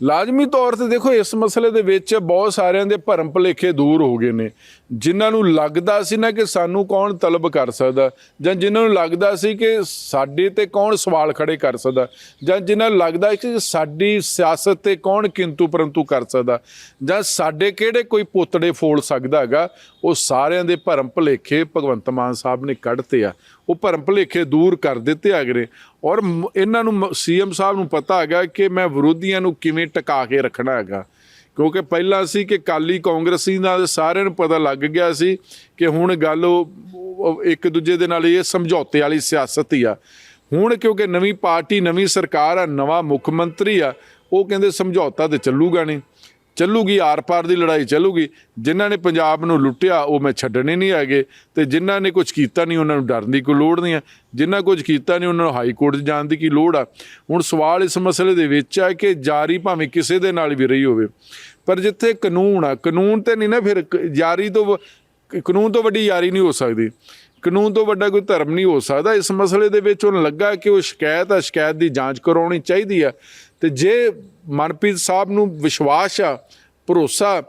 B: ਲਾਜ਼ਮੀ ਤੌਰ 'ਤੇ ਦੇਖੋ, ਇਸ ਮਸਲੇ ਦੇ ਵਿੱਚ ਬਹੁਤ ਸਾਰਿਆਂ ਦੇ ਭਰਮ ਭੁਲੇਖੇ ਦੂਰ ਹੋ ਗਏ ਨੇ। ਜਿਨ੍ਹਾਂ ਨੂੰ ਲੱਗਦਾ ਸੀ ਨਾ ਕਿ ਸਾਨੂੰ ਕੌਣ ਤਲਬ ਕਰ ਸਕਦਾ, ਜਾਂ ਜਿਨ੍ਹਾਂ ਨੂੰ ਲੱਗਦਾ ਸੀ ਕਿ ਸਾਡੇ 'ਤੇ ਕੌਣ ਸਵਾਲ ਖੜੇ ਕਰ ਸਕਦਾ, ਜਾਂ ਜਿਨ੍ਹਾਂ ਨੂੰ ਲੱਗਦਾ ਕਿ ਸਾਡੀ ਸਿਆਸਤ 'ਤੇ ਕੌਣ ਕਿੰਤੂ ਪਰੰਤੂ ਕਰ ਸਕਦਾ, ਜਾਂ ਸਾਡੇ ਕਿਹੜੇ ਕੋਈ ਪੁੱਤੜੇ ਫੋਲ ਸਕਦਾ ਹੈਗਾ, ਉਹ ਸਾਰਿਆਂ ਦੇ ਭਰਮ ਭੁਲੇਖੇ ਭਗਵੰਤ ਮਾਨ ਸਾਹਿਬ ਨੇ ਕੱਢਤੇ ਆ। ਉਹ ਭਰਮ ਭੁਲੇਖੇ ਦੂਰ ਕਰ ਦਿੱਤੇ ਹੈਗੇ ਨੇ। ਔਰ ਇਹਨਾਂ ਨੂੰ CM ਸਾਹਿਬ ਨੂੰ ਪਤਾ ਹੈਗਾ ਕਿ ਮੈਂ ਵਿਰੋਧੀਆਂ ਨੂੰ ਕਿਵੇਂ ਟਿਕਾ ਕੇ ਰੱਖਣਾ ਹੈਗਾ, ਕਿਉਂਕਿ ਪਹਿਲਾਂ ਸੀ ਕਿ ਅਕਾਲੀ ਕਾਂਗਰਸੀ ਨਾਲ ਸਾਰਿਆਂ ਨੂੰ ਪਤਾ ਲੱਗ ਗਿਆ ਸੀ ਕਿ ਹੁਣ ਗੱਲ ਉਹ ਇੱਕ ਦੂਜੇ ਦੇ ਨਾਲ ਇਹ ਸਮਝੌਤੇ ਵਾਲੀ ਸਿਆਸਤ ਹੀ ਆ। ਹੁਣ ਕਿਉਂਕਿ ਨਵੀਂ ਪਾਰਟੀ, ਨਵੀਂ ਸਰਕਾਰ ਆ, ਨਵਾਂ ਮੁੱਖ ਮੰਤਰੀ ਆ, ਉਹ ਕਹਿੰਦੇ ਸਮਝੌਤਾ ਤਾਂ ਚੱਲੂਗਾ ਨਹੀਂ, ਚੱਲੂਗੀ ਆਰ ਪਾਰ ਦੀ ਲੜਾਈ ਚੱਲੂਗੀ। ਜਿਨ੍ਹਾਂ ਨੇ ਪੰਜਾਬ ਨੂੰ ਲੁੱਟਿਆ ਉਹ ਮੈਂ ਛੱਡਣੇ ਨਹੀਂ ਹੈਗੇ, ਅਤੇ ਜਿਨ੍ਹਾਂ ਨੇ ਕੁਝ ਕੀਤਾ ਨਹੀਂ ਉਹਨਾਂ ਨੂੰ ਡਰਨ ਦੀ ਕੋਈ ਲੋੜ ਨਹੀਂ ਹੈ, ਜਿਨ੍ਹਾਂ ਕੁਝ ਕੀਤਾ ਨਹੀਂ ਉਹਨਾਂ ਨੂੰ ਹਾਈ ਕੋਰਟ 'ਚ ਜਾਣ ਦੀ ਕੀ ਲੋੜ ਆ। ਹੁਣ ਸਵਾਲ ਇਸ ਮਸਲੇ ਦੇ ਵਿੱਚ ਆ ਕਿ ਜਾਰੀ ਭਾਵੇਂ ਕਿਸੇ ਦੇ ਨਾਲ ਵੀ ਰਹੀ ਹੋਵੇ, ਪਰ ਜਿੱਥੇ ਕਾਨੂੰਨ ਆ, ਕਾਨੂੰਨ ਤੇ ਨਹੀਂ ਨਾ, ਫਿਰ ਯਾਰੀ ਤੋਂ, ਕਾਨੂੰਨ ਤੋਂ ਵੱਡੀ ਯਾਰੀ ਨਹੀਂ ਹੋ ਸਕਦੀ, ਕਾਨੂੰਨ ਤੋਂ ਵੱਡਾ ਕੋਈ ਧਰਮ ਨਹੀਂ ਹੋ ਸਕਦਾ। ਇਸ ਮਸਲੇ ਦੇ ਵਿੱਚ ਉਹਨੂੰ ਲੱਗਾ ਕਿ ਉਹ ਸ਼ਿਕਾਇਤ ਆ, ਸ਼ਿਕਾਇਤ ਦੀ ਜਾਂਚ ਕਰਾਉਣੀ ਚਾਹੀਦੀ ਆ, ਤੇ ਜੇ ਮਨਪ੍ਰੀਤ ਸਾਹਿਬ ਨੂੰ ਵਿਸ਼ਵਾਸ ਆ, ਭਰੋਸਾ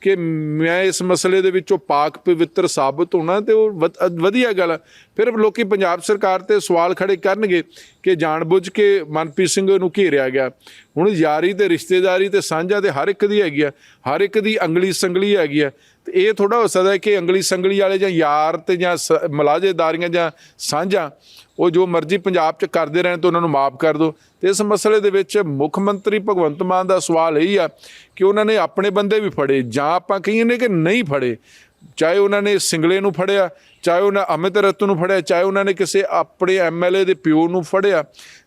B: ਕਿ ਮੈਂ ਇਸ ਮਸਲੇ ਦੇ ਵਿੱਚੋਂ ਪਾਕ ਪਵਿੱਤਰ ਸਾਬਤ ਹੋਣਾ, ਤੇ ਉਹ ਵਧੀਆ ਗੱਲ ਆ। ਫਿਰ ਲੋਕੀ ਪੰਜਾਬ ਸਰਕਾਰ ਤੇ ਸਵਾਲ ਖੜੇ ਕਰਨਗੇ ਕਿ ਜਾਣਬੁੱਝ ਕੇ ਮਨਪ੍ਰੀਤ ਸਿੰਘ ਨੂੰ ਘੇਰਿਆ ਗਿਆ। ਹੁਣ ਯਾਰੀ ਤੇ ਰਿਸ਼ਤੇਦਾਰੀ ਤੇ ਸਾਂਝਾ ਤੇ ਹਰ ਇੱਕ ਦੀ ਹੈਗੀ ਆ, ਹਰ ਇੱਕ ਦੀ ਅੰਗਲੀ ਸੰਗਲੀ ਹੈਗੀ ਆ। ਤੇ ਇਹ ਥੋੜ੍ਹਾ ਹੋ ਸਕਦਾ ਕਿ ਅੰਗਲੀ ਸੰਗਲੀ ਵਾਲੇ ਜਾਂ ਯਾਰ ਤੇ ਜਾਂ ਮੁਲਾਜ਼ੇਦਾਰੀਆਂ ਜਾਂ ਸਾਂਝਾ ਉਹ ਜੋ ਮਰਜ਼ੀ ਪੰਜਾਬ 'ਚ ਕਰਦੇ ਰਹਿਣ ਤੇ ਉਹਨਾਂ ਨੂੰ ਮਾਫ ਕਰ ਦਿਓ। ਤੇ ਇਸ ਮਸਲੇ ਦੇ ਵਿੱਚ ਮੁੱਖ ਮੰਤਰੀ ਭਗਵੰਤ ਮਾਨ ਦਾ ਸਵਾਲ ਇਹੀ ਆ ਕਿ ਉਹਨਾਂ ਨੇ ਆਪਣੇ ਬੰਦੇ ਵੀ ਫੜੇ, ਜਾਂ ਆਪਾਂ ਕਹੀਏ ਨੇ ਕਿ ਨਹੀਂ ਫੜੇ। ਚਾਹੇ ਉਹਨਾਂ ਨੇ ਸਿੰਗਲੇ ਨੂੰ ਫੜਿਆ, ਚਾਹੇ ਉਹਨਾਂ ਅਮਿਤ ਰਤਨ ਨੂੰ ਫੜਿਆ, ਚਾਹੇ ਉਹਨਾਂ ਨੇ ਕਿਸੇ ਆਪਣੇ MLA ਦੇ ਪਿਓ ਨੂੰ ਫੜਿਆ,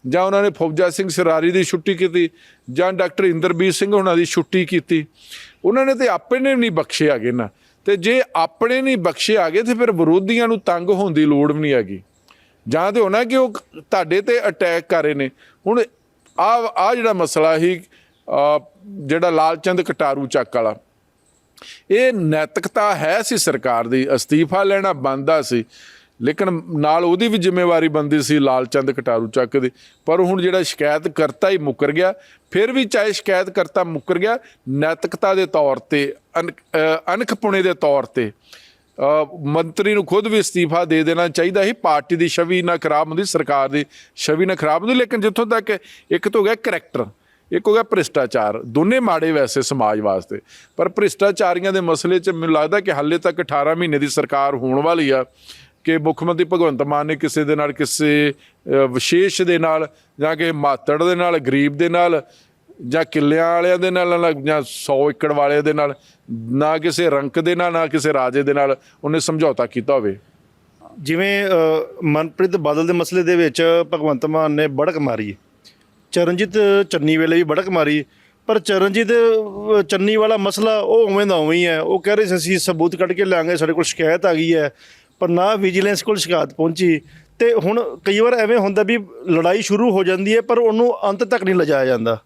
B: ਜਾਂ ਉਹਨਾਂ ਨੇ ਫੌਜਾ ਸਿੰਘ ਸਰਾਰੀ ਦੀ ਛੁੱਟੀ ਕੀਤੀ, ਜਾਂ ਡਾਕਟਰ ਇੰਦਰਬੀਰ ਸਿੰਘ ਉਹਨਾਂ ਦੀ ਛੁੱਟੀ ਕੀਤੀ। ਉਹਨਾਂ ਨੇ ਤੇ ਆਪਣੇ ਨਹੀਂ ਬਖਸ਼ੇ ਹੈਗੇ ਨਾ। ਤੇ ਜੇ ਆਪਣੇ ਨਹੀਂ ਬਖਸ਼ੇ ਹੈਗੇ ਤੇ ਫਿਰ ਵਿਰੋਧੀਆਂ ਨੂੰ ਤੰਗ ਹੋਣ ਦੀ ਲੋੜ ਵੀ ਨਹੀਂ ਹੈਗੀ। ਜਾਂ ਤੇ ਹੋਣਾ ਕਿ ਉਹ ਤੁਹਾਡੇ ਤੇ ਅਟੈਕ ਕਰ ਰਹੇ ਨੇ। ਹੁਣ ਆ ਜਿਹੜਾ ਮਸਲਾ ਸੀ ਜਿਹੜਾ ਲਾਲਚੰਦ ਕਟਾਰੂ ਚੱਕ ਵਾਲਾ, ਇਹ ਨੈਤਿਕਤਾ ਹੈ ਸੀ ਸਰਕਾਰ ਦੀ, ਅਸਤੀਫਾ ਲੈਣਾ ਬਣਦਾ ਸੀ, ਲੇਕਿਨ ਨਾਲ ਉਹਦੀ ਵੀ ਜ਼ਿੰਮੇਵਾਰੀ ਬਣਦੀ ਸੀ ਲਾਲਚੰਦ ਕਟਾਰੂ ਚੱਕ ਦੀ। ਪਰ ਹੁਣ ਜਿਹੜਾ ਸ਼ਿਕਾਇਤ ਕਰਤਾ ਹੀ ਮੁੱਕਰ ਗਿਆ। ਫਿਰ ਵੀ ਚਾਹੇ ਸ਼ਿਕਾਇਤ ਕਰਤਾ ਮੁੱਕਰ ਗਿਆ, ਨੈਤਿਕਤਾ ਦੇ ਤੌਰ ਤੇ, ਅਣਖਪੁਣੇ ਦੇ ਤੌਰ ਤੇ ਮੰਤਰੀ ਨੂੰ ਖੁਦ ਵੀ ਅਸਤੀਫਾ ਦੇ ਦੇਣਾ ਚਾਹੀਦਾ ਸੀ। ਪਾਰਟੀ ਦੀ ਛਵੀ ਨਾ ਖਰਾਬ ਹੁੰਦੀ, ਸਰਕਾਰ ਦੀ ਛਵੀ ਨਾ ਖਰਾਬ ਹੁੰਦੀ। ਲੇਕਿਨ ਜਿੱਥੋਂ ਤੱਕ ਇੱਕ ਤਾਂ ਹੋ ਗਿਆ ਕਰੈਕਟਰ, ਇੱਕ ਹੋ ਗਿਆ ਭ੍ਰਿਸ਼ਟਾਚਾਰ, ਦੋਨੇ ਮਾੜੇ ਵੈਸੇ ਸਮਾਜ ਵਾਸਤੇ। ਪਰ ਭ੍ਰਿਸ਼ਟਾਚਾਰੀਆਂ ਦੇ ਮਸਲੇ 'ਚ ਮੈਨੂੰ ਲੱਗਦਾ ਕਿ ਹਾਲੇ ਤੱਕ 18 ਮਹੀਨੇ ਦੀ ਸਰਕਾਰ ਹੋਣ ਵਾਲੀ ਆ ਕਿ ਮੁੱਖ ਮੰਤਰੀ ਭਗਵੰਤ ਮਾਨ ਨੇ ਕਿਸੇ ਦੇ ਨਾਲ, ਕਿਸੇ ਵਿਸ਼ੇਸ਼ ਦੇ ਨਾਲ, ਜਾਂ ਕਿ ਮਾਤੜ ਦੇ ਨਾਲ, ਗਰੀਬ ਦੇ ਨਾਲ, ਜਾਂ ਕਿੱਲਿਆਂ ਵਾਲਿਆਂ ਦੇ ਨਾਲ, ਜਾਂ 100 ਏਕੜ ਵਾਲਿਆਂ ਦੇ ਨਾਲ, ਨਾ ਕਿਸੇ ਰੰਕ ਦੇ ਨਾਲ, ਨਾ ਕਿਸੇ ਰਾਜੇ ਦੇ ਨਾਲ ਉਹਨੇ ਸਮਝੌਤਾ ਕੀਤਾ ਹੋਵੇ।
A: ਜਿਵੇਂ ਮਨਪ੍ਰੀਤ ਬਾਦਲ ਦੇ ਮਸਲੇ ਦੇ ਵਿੱਚ ਭਗਵੰਤ ਮਾਨ ਨੇ ਬੜਕ ਮਾਰੀ, ਚਰਨਜੀਤ ਚੰਨੀ ਵੇਲੇ ਵੀ ਬੜਕ ਮਾਰੀ, ਪਰ ਚਰਨਜੀਤ ਚੰਨੀ ਵਾਲਾ ਮਸਲਾ ਉਹ ਉਵੇਂ ਦਾ ਉਵੇਂ ਹੀ ਹੈ। ਉਹ ਕਹਿ ਰਹੇ ਸੀ ਅਸੀਂ ਸਬੂਤ ਕੱਢ ਕੇ ਲਿਆਂਗੇ, ਸਾਡੇ ਕੋਲ ਸ਼ਿਕਾਇਤ ਆ ਗਈ ਹੈ, ਪਰ ਨਾ ਵਿਜੀਲੈਂਸ ਕੋਲ ਸ਼ਿਕਾਇਤ ਪਹੁੰਚੀ। ਤੇ ਹੁਣ ਕਈ ਵਾਰ ਐਵੇਂ ਹੁੰਦਾ ਵੀ ਲੜਾਈ ਸ਼ੁਰੂ ਹੋ ਜਾਂਦੀ ਹੈ ਪਰ ਉਹਨੂੰ ਅੰਤ ਤੱਕ ਨਹੀਂ ਲਿਜਾਇਆ ਜਾਂਦਾ।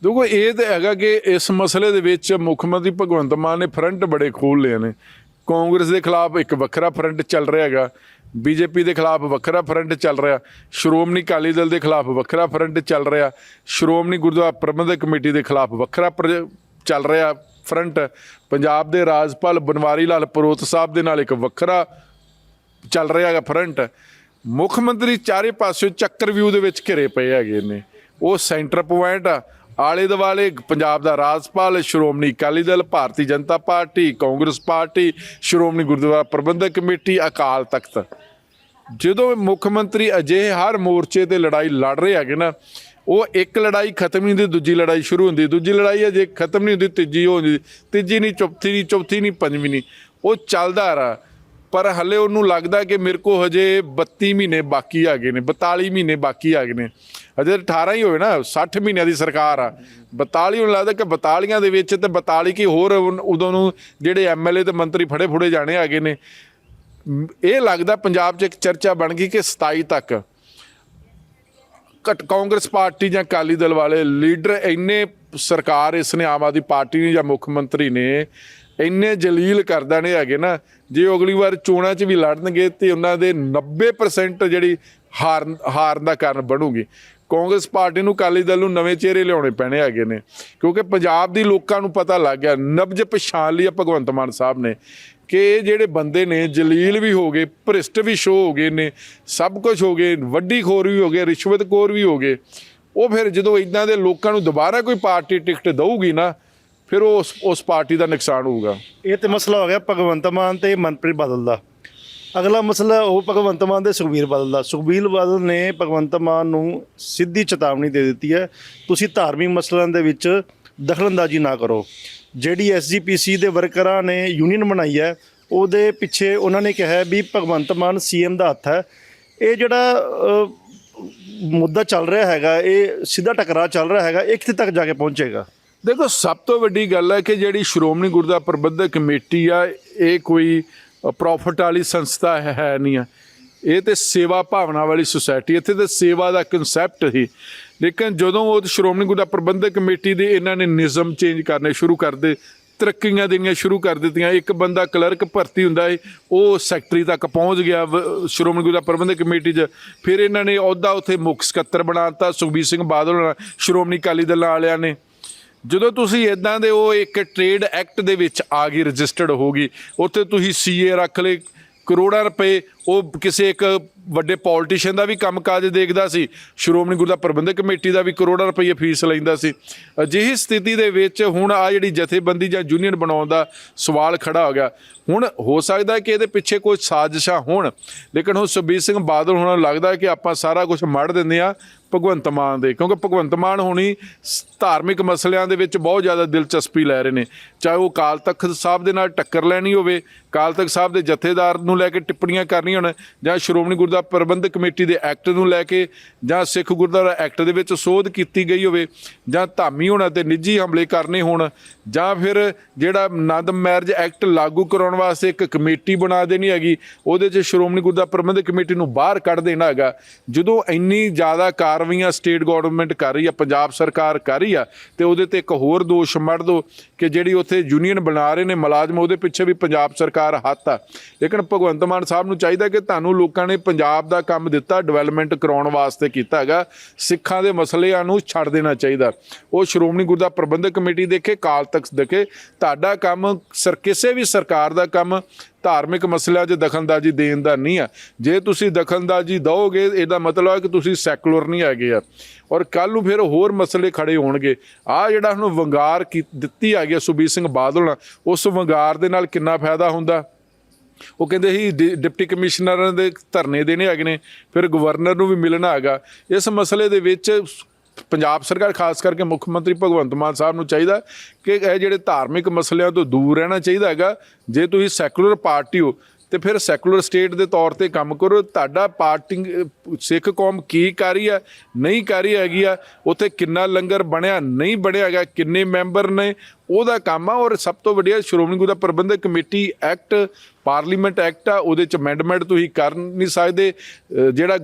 B: ਦੇਖੋ, ਇਹ ਤਾਂ ਹੈਗਾ ਕਿ ਇਸ ਮਸਲੇ ਦੇ ਵਿੱਚ ਮੁੱਖ ਮੰਤਰੀ ਭਗਵੰਤ ਮਾਨ ਨੇ ਫਰੰਟ ਬੜੇ ਖੋਲ੍ਹ ਲਏ ਨੇ। ਕਾਂਗਰਸ ਦੇ ਖਿਲਾਫ ਇੱਕ ਵੱਖਰਾ ਫਰੰਟ ਚੱਲ ਰਿਹਾ ਹੈਗਾ, BJP ਦੇ ਖਿਲਾਫ ਵੱਖਰਾ ਫਰੰਟ ਚੱਲ ਰਿਹਾ, ਸ਼੍ਰੋਮਣੀ ਅਕਾਲੀ ਦਲ ਦੇ ਖਿਲਾਫ ਵੱਖਰਾ ਫਰੰਟ ਚੱਲ ਰਿਹਾ, ਸ਼੍ਰੋਮਣੀ ਗੁਰਦੁਆਰਾ ਪ੍ਰਬੰਧਕ ਕਮੇਟੀ ਦੇ ਖਿਲਾਫ ਵੱਖਰਾ ਚੱਲ ਰਿਹਾ ਫਰੰਟ, ਪੰਜਾਬ ਦੇ ਰਾਜਪਾਲ ਬਨਵਾਰੀ ਲਾਲ ਪਰੋਤ ਸਾਹਿਬ ਦੇ ਨਾਲ ਇੱਕ ਵੱਖਰਾ ਚੱਲ ਰਿਹਾ ਹੈਗਾ ਫਰੰਟ। ਮੁੱਖ ਮੰਤਰੀ ਚਾਰੇ ਪਾਸਿਓਂ ਚੱਕਰਵਿਊਹ ਦੇ ਵਿੱਚ ਘਿਰੇ ਪਏ ਹੈਗੇ ਨੇ। ਉਹ ਸੈਂਟਰ ਪੁਆਇੰਟ ਆ, ਆਲੇ ਦੁਆਲੇ ਪੰਜਾਬ ਦਾ ਰਾਜਪਾਲ, ਸ਼੍ਰੋਮਣੀ ਅਕਾਲੀ ਦਲ, ਭਾਰਤੀ ਜਨਤਾ ਪਾਰਟੀ, ਕਾਂਗਰਸ ਪਾਰਟੀ, ਸ਼੍ਰੋਮਣੀ ਗੁਰਦੁਆਰਾ ਪ੍ਰਬੰਧਕ ਕਮੇਟੀ, ਅਕਾਲ ਤਖਤ। ਜਦੋਂ ਮੁੱਖ ਮੰਤਰੀ ਅਜਿਹੇ ਹਰ ਮੋਰਚੇ ਤੇ ਲੜਾਈ ਲੜ ਰਹੇ ਹੈਗੇ ਨਾ, ਉਹ ਇੱਕ ਲੜਾਈ ਖਤਮ ਨਹੀਂ ਹੁੰਦੀ, ਦੂਜੀ ਲੜਾਈ ਸ਼ੁਰੂ ਹੁੰਦੀ, ਦੂਜੀ ਲੜਾਈ ਅਜੇ ਖਤਮ ਨਹੀਂ ਹੁੰਦੀ, ਤੀਜੀ ਹੋ ਜਾਂਦੀ, ਤੀਜੀ ਨਹੀਂ, ਚੌਥੀ ਨਹੀਂ, ਚੌਥੀ ਨਹੀਂ, ਪੰਜਵੀਂ ਨਹੀਂ, ਉਹ ਚੱਲਦਾ ਰਿਹਾ। ਪਰ ਹਲੇ ਉਹਨੂੰ ਲੱਗਦਾ ਕਿ ਮੇਰੇ ਕੋਲ ਹਜੇ 32 ਮਹੀਨੇ ਬਾਕੀ ਹੈਗੇ ਨੇ, 42 ਮਹੀਨੇ ਬਾਕੀ ਹੈਗੇ ਨੇ। ਅਜੇ 18 ਹੀ ਹੋਏ ਨਾ, 60 ਮਹੀਨਿਆਂ ਦੀ ਸਰਕਾਰ ਆ। 42 ਨੂੰ ਲੱਗਦਾ ਕਿ 42 ਦੇ ਵਿੱਚ ਤੇ 42 ਕੀ ਹੋਰ ਉਦੋਂ ਨੂੰ ਜਿਹੜੇ MLA ਤੇ ਮੰਤਰੀ ਫੜੇ ਫੁੜੇ ਜਾਣੇ ਹੈਗੇ ਨੇ। ਇਹ ਲੱਗਦਾ ਪੰਜਾਬ 'ਚ ਇੱਕ ਚਰਚਾ ਬਣ ਗਈ ਕਿ 27 ਤੱਕ ਕਾਂਗਰਸ ਪਾਰਟੀ ਜਾਂ ਅਕਾਲੀ ਦਲ ਵਾਲੇ ਲੀਡਰ ਇੰਨੇ, ਸਰਕਾਰ ਇਸ ਨੇ, ਆਮ ਆਦਮੀ ਪਾਰਟੀ ਨੇ ਜਾਂ ਮੁੱਖ ਮੰਤਰੀ ਨੇ ਇੰਨੇ ਜਲੀਲ ਕਰ ਦੇਣੇ ਹੈਗੇ ਨਾ, ਜੇ ਉਹ ਅਗਲੀ ਵਾਰ ਚੋਣਾਂ 'ਚ ਵੀ ਲੜਨਗੇ ਤੇ ਉਹਨਾਂ ਦੇ 90% ਜਿਹੜੀ ਹਾਰਨ ਦਾ ਕਾਰਨ ਬਣੂਗੀ। ਕਾਂਗਰਸ ਪਾਰਟੀ ਨੂੰ, ਅਕਾਲੀ ਦਲ ਨੂੰ ਨਵੇਂ ਚਿਹਰੇ ਲਿਆਉਣੇ ਪੈਣੇ ਹੈਗੇ ਨੇ, ਕਿਉਂਕਿ ਪੰਜਾਬ ਦੀ ਲੋਕਾਂ ਨੂੰ ਪਤਾ ਲੱਗ ਗਿਆ, ਨਬਜ ਪਛਾਣ ਲਈ ਭਗਵੰਤ ਮਾਨ ਸਾਹਿਬ ਨੇ ਕਿ ਇਹ ਜਿਹੜੇ ਬੰਦੇ ਨੇ ਜਲੀਲ ਵੀ ਹੋ ਗਏ, ਭ੍ਰਿਸ਼ਟ ਵੀ ਸ਼ੋ ਹੋ ਗਏ ਨੇ, ਸਭ ਕੁਝ ਹੋ ਗਏ, ਵੱਡੀ ਖੋਰ ਵੀ ਹੋ ਗਏ, ਰਿਸ਼ਵਤਖੋਰ ਵੀ ਹੋ ਗਏ। ਉਹ ਫਿਰ ਜਦੋਂ ਇੱਦਾਂ ਦੇ ਲੋਕਾਂ ਨੂੰ ਦੁਬਾਰਾ ਕੋਈ ਪਾਰਟੀ ਟਿਕਟ ਦਊਗੀ ਨਾ, ਫਿਰ ਉਸ ਪਾਰਟੀ ਦਾ ਨੁਕਸਾਨ ਹੋਊਗਾ।
A: ਇਹ ਤੇ ਮਸਲਾ ਹੋ ਗਿਆ ਭਗਵੰਤ ਮਾਨ ਤੇ ਮਨਪ੍ਰੀਤ ਬਾਦਲ ਦਾ। ਅਗਲਾ ਮਸਲਾ ਉਹ ਭਗਵੰਤ ਮਾਨ ਤੇ ਸੁਖਬੀਰ ਬਾਦਲ ਦਾ। ਸੁਖਬੀਰ ਬਾਦਲ ਨੇ ਭਗਵੰਤ ਮਾਨ ਨੂੰ ਸਿੱਧੀ ਚੇਤਾਵਨੀ ਦੇ ਦਿੱਤੀ ਹੈ, ਤੁਸੀਂ ਧਾਰਮਿਕ ਮਸਲਿਆਂ ਦੇ ਵਿੱਚ ਦਖਲਅੰਦਾਜ਼ੀ ਨਾ ਕਰੋ। ਜਿਹੜੀ SGPC ਦੇ ਵਰਕਰਾਂ ਨੇ ਯੂਨੀਅਨ ਬਣਾਈ ਹੈ, ਉਹਦੇ ਪਿੱਛੇ ਉਹਨਾਂ ਨੇ ਕਿਹਾ ਵੀ ਭਗਵੰਤ ਮਾਨ CM ਦਾ ਹੱਥ ਹੈ। ਇਹ ਜਿਹੜਾ ਮੁੱਦਾ ਚੱਲ ਰਿਹਾ ਹੈਗਾ, ਇਹ ਸਿੱਧਾ ਟਕਰਾਅ ਚੱਲ ਰਿਹਾ ਹੈਗਾ, ਇਹ ਕਿੱਥੇ ਤੱਕ ਜਾ ਕੇ ਪਹੁੰਚੇਗਾ?
B: ਦੇਖੋ, ਸਭ ਤੋਂ ਵੱਡੀ ਗੱਲ ਹੈ ਕਿ ਜਿਹੜੀ ਸ਼੍ਰੋਮਣੀ ਗੁਰਦੁਆਰਾ ਪ੍ਰਬੰਧਕ ਕਮੇਟੀ ਆ, ਇਹ ਕੋਈ ਪ੍ਰੋਫਿਟ ਵਾਲੀ ਸੰਸਥਾ ਹੈ ਨਹੀਂ ਆ। ਇਹ ਤੇ ਸੇਵਾ ਭਾਵਨਾ ਵਾਲੀ ਸੁਸਾਇਟੀ, ਇੱਥੇ ਤੇ ਸੇਵਾ ਦਾ ਕਨਸੈਪਟ ਸੀ। ਲੇਕਿਨ ਜਦੋਂ ਉਹ ਸ਼੍ਰੋਮਣੀ ਗੁਰਦੁਆਰਾ ਪ੍ਰਬੰਧਕ ਕਮੇਟੀ ਦੇ ਇਹਨਾਂ ਨੇ ਨਿਯਮ ਚੇਂਜ ਕਰਨੇ ਸ਼ੁਰੂ ਕਰਦੇ ਤਰੱਕੀਆਂ ਦੇਣੀਆਂ ਸ਼ੁਰੂ ਕਰ ਦਿੱਤੀਆਂ। ਇੱਕ ਬੰਦਾ ਕਲਰਕ ਭਰਤੀ ਹੁੰਦਾ ਹੈ, ਉਹ ਸੈਕਟਰੀ ਤੱਕ ਪਹੁੰਚ ਗਿਆ ਸ਼੍ਰੋਮਣੀ ਗੁਰਦੁਆਰਾ ਪ੍ਰਬੰਧਕ ਕਮੇਟੀ 'ਚ। ਫਿਰ ਇਹਨਾਂ ਨੇ ਅਹੁਦਾ ਉੱਥੇ ਮੁੱਖ ਸਕੱਤਰ ਬਣਾ ਦਿੱਤਾ ਸੁਖਬੀਰ ਸਿੰਘ ਬਾਦਲ ਹੋਣਾ ਸ਼੍ਰੋਮਣੀ ਅਕਾਲੀ ਦਲ ਵਾਲਿਆਂ ਨੇ। ਜਦੋਂ ਤੁਸੀਂ ਇਦਾਂ ਦੇ ਉਹ ਇੱਕ ਟ੍ਰੇਡ ਐਕਟ ਦੇ ਵਿੱਚ ਆ ਗਈ, ਰਜਿਸਟਰਡ ਹੋ ਗਈ, ਉੱਥੇ ਤੁਸੀਂ ਸੀਏ ਰੱਖ ਲਏ, ਕਰੋੜਾਂ ਰੁਪਏ ਉਹ ਕਿਸੇ ਇੱਕ ਵੱਡੇ ਪੋਲੀਟੀਸ਼ੀਅਨ ਦਾ ਵੀ ਕੰਮਕਾਜ ਦੇਖਦਾ ਸੀ, ਸ਼੍ਰੋਮਣੀ ਗੁਰਦੁਆਰਾ ਪ੍ਰਬੰਧਕ ਕਮੇਟੀ ਦਾ ਵੀ ਕਰੋੜਾਂ ਰੁਪਏ ਫੀਸ ਲੈਂਦਾ ਸੀ। ਅਜਿਹੀ ਸਥਿਤੀ ਦੇ ਵਿੱਚ ਹੁਣ ਆ ਜਿਹੜੀ ਜਥੇਬੰਦੀ ਜਾਂ ਯੂਨੀਅਨ ਬਣਾਉਣ ਦਾ ਸਵਾਲ ਖੜਾ ਹੋ ਗਿਆ। ਹੁਣ ਹੋ ਸਕਦਾ ਕਿ ਇਹਦੇ ਪਿੱਛੇ ਕੋਈ ਸਾਜ਼ਿਸ਼ਾਂ ਹੋਣ, ਲੇਕਿਨ ਹੁਣ ਸੁਖਬੀਰ ਸਿੰਘ ਬਾਦਲ ਹੋਣਾ ਨੂੰ ਲੱਗਦਾ ਕਿ ਆਪਾਂ ਸਾਰਾ ਕੁਝ ਮੜ ਦਿੰਦੇ ਆ ਭਗਵੰਤ ਮਾਨ ਦੇ, ਕਿਉਂਕਿ ਭਗਵੰਤ ਮਾਨ ਹੋਣੀ ਧਾਰਮਿਕ ਮਸਲਿਆਂ ਦੇ ਵਿੱਚ ਬਹੁਤ ਜ਼ਿਆਦਾ ਦਿਲਚਸਪੀ ਲੈ ਰਹੇ ਨੇ। ਚਾਹੇ ਉਹ ਅਕਾਲ ਤਖਤ ਸਾਹਿਬ ਦੇ ਨਾਲ ਟੱਕਰ ਲੈਣੀ ਹੋਵੇ, ਅਕਾਲ ਤਖਤ ਸਾਹਿਬ ਦੇ ਜਥੇਦਾਰ ਨੂੰ ਲੈ ਕੇ ਟਿੱਪਣੀਆਂ ਕਰਨੀਆਂ ਹੋਣ, ਜਾਂ ਸ਼੍ਰੋਮਣੀ ਗੁਰਦੁਆਰਾ ਪ੍ਰਬੰਧਕ ਕਮੇਟੀ ਦੇ ਐਕਟ ਨੂੰ ਲੈ ਕੇ, ਜਾਂ ਸਿੱਖ ਗੁਰਦੁਆਰਾ ਐਕਟ ਦੇ ਵਿੱਚ ਸੋਧ ਕੀਤੀ ਗਈ ਹੋਵੇ, ਜਾਂ ਧਾਮੀ ਹੋਣਾ ਤੇ ਨਿੱਜੀ ਹਮਲੇ ਕਰਨੇ ਹੋਣ, ਜਾਂ ਫਿਰ ਜਿਹੜਾ ਆਨੰਦ ਮੈਰਿਜ ਐਕਟ ਲਾਗੂ ਕਰਾਉਣ ਵਾਸਤੇ ਇੱਕ ਕਮੇਟੀ ਬਣਾ ਦੇਣੀ ਹੈਗੀ, ਉਹਦੇ 'ਚ ਸ਼੍ਰੋਮਣੀ ਗੁਰਦੁਆਰਾ ਪ੍ਰਬੰਧਕ ਕਮੇਟੀ ਨੂੰ ਬਾਹਰ ਕੱਢ ਦੇਣਾ ਹੈਗਾ। ਜਦੋਂ ਇੰਨੀ ਜ਼ਿਆਦਾ ਕਾਰਵਾਈਆਂ ਸਟੇਟ ਗੌਰਮੈਂਟ ਕਰ ਰਹੀ ਆ, ਪੰਜਾਬ ਸਰਕਾਰ ਕਰ ਰਹੀ ਆ, ਤੇ ਉਹਦੇ ਤੇ ਇੱਕ ਹੋਰ ਦੋਸ਼ ਮੜ ਦੋ ਕਿ ਜਿਹੜੀ ਉੱਥੇ ਯੂਨੀਅਨ ਬਣਾ ਰਹੇ ਨੇ ਮੁਲਾਜ਼ਮ, ਉਹਦੇ ਪਿੱਛੇ ਵੀ ਪੰਜਾਬ ਸਰਕਾਰ ਹੱਥ ਆ। ਲੇਕਿਨ ਭਗਵੰਤ ਮਾਨ ਸਾਹਿਬ ਨੂੰ ਚਾਹੀਦਾ ਕਿ ਤੁਹਾਨੂੰ ਲੋਕਾਂ ਨੇ ਪੰਜਾਬ ਦਾ ਕੰਮ ਦਿੱਤਾ, ਡਿਵੈਲਪਮੈਂਟ ਕਰਾਉਣ ਵਾਸਤੇ ਕੀਤਾ ਹੈਗਾ, ਸਿੱਖਾਂ ਦੇ ਮਸਲਿਆਂ ਨੂੰ ਛੱਡ ਦੇਣਾ ਚਾਹੀਦਾ। ਉਹ ਸ਼੍ਰੋਮਣੀ ਗੁਰਦੁਆਰਾ ਪ੍ਰਬੰਧਕ ਕਮੇਟੀ ਦੇਖੇ, ਅਕਾਲ ਤਖਤ ਦੇਖੇ। ਤੁਹਾਡਾ ਕੰਮ ਕਿਸੇ ਵੀ ਸਰਕਾਰ ਦਾ ਕੰਮ ਧਾਰਮਿਕ ਮਸਲਿਆਂ 'ਚ ਦਖਲਅੰਦਾਜ਼ੀ ਦੇਣ ਦਾ ਨਹੀਂ ਆ। ਜੇ ਤੁਸੀਂ ਦਖਲਅੰਦਾਜ਼ੀ ਦਿਓਗੇ, ਇਹਦਾ ਮਤਲਬ ਹੈ ਕਿ ਤੁਸੀਂ ਸੈਕੂਲਰ ਨਹੀਂ ਹੈਗੇ ਆ, ਔਰ ਕੱਲ੍ਹ ਨੂੰ ਫਿਰ ਹੋਰ ਮਸਲੇ ਖੜੇ ਹੋਣਗੇ। ਆਹ ਜਿਹੜਾ ਹੁਣ ਵੰਗਾਰ ਦਿੱਤੀ ਹੈਗੀ ਸੁਖਬੀਰ ਸਿੰਘ ਬਾਦਲ ਨਾਲ, ਉਸ ਵੰਗਾਰ ਦੇ ਨਾਲ ਕਿੰਨਾ ਫਾਇਦਾ ਹੁੰਦਾ। ਉਹ ਕਹਿੰਦੇ ਸੀ ਡਿਪਟੀ ਕਮਿਸ਼ਨਰਾਂ ਦੇ ਧਰਨੇ ਦੇਣੇ ਹੈਗੇ ਨੇ, ਫਿਰ ਗਵਰਨਰ ਨੂੰ ਵੀ ਮਿਲਣਾ ਹੈਗਾ। ਇਸ ਮਸਲੇ ਦੇ ਵਿੱਚ ਪੰਜਾਬ ਸਰਕਾਰ, ਖਾਸ ਕਰਕੇ ਮੁੱਖ ਮੰਤਰੀ ਭਗਵੰਤ ਮਾਨ ਸਾਹਿਬ ਨੂੰ ਚਾਹੀਦਾ ਕਿ ਇਹ ਜਿਹੜੇ ਧਾਰਮਿਕ ਮਸਲਿਆਂ ਤੋਂ ਦੂਰ ਰਹਿਣਾ ਚਾਹੀਦਾ ਹੈਗਾ। ਜੇ ਤੁਸੀਂ ਸੈਕੂਲਰ ਪਾਰਟੀ ਹੋ ਤੇ ਫਿਰ ਸੈਕੂਲਰ ਸਟੇਟ ਦੇ ਤੌਰ ਤੇ ਕੰਮ ਕਰੋ। ਤੁਹਾਡਾ ਪਾਰਟੀ ਸਿੱਖ ਕੌਮ ਕੀ ਕਰ ਰਹੀ ਆ, ਨਹੀਂ ਕਰ ਰਹੀ ਹੈਗੀ ਆ, ਉੱਥੇ ਕਿੰਨਾ ਲੰਗਰ ਬਣਿਆ, ਨਹੀਂ ਬਣਿਆ ਹੈਗਾ, ਕਿੰਨੇ ਮੈਂਬਰ ਨੇ, ਉਹਦਾ ਕੰਮ ਆ। ਔਰ ਸਭ ਤੋਂ ਵੱਡੀਆ ਸ਼੍ਰੋਮਣੀ ਗੁਰਦੁਆਰਾ ਪ੍ਰਬੰਧਕ ਕਮੇਟੀ ਐਕਟ, ਪਾਰਲੀਮੈਂਟ ਐਕਟ ਆ, ਉਹਦੇ 'ਚ ਅਮੈਂਡਮੈਂਟ ਤੁਸੀਂ ਕਰ ਨਹੀਂ ਸਕਦੇ। ਜਿਹੜਾ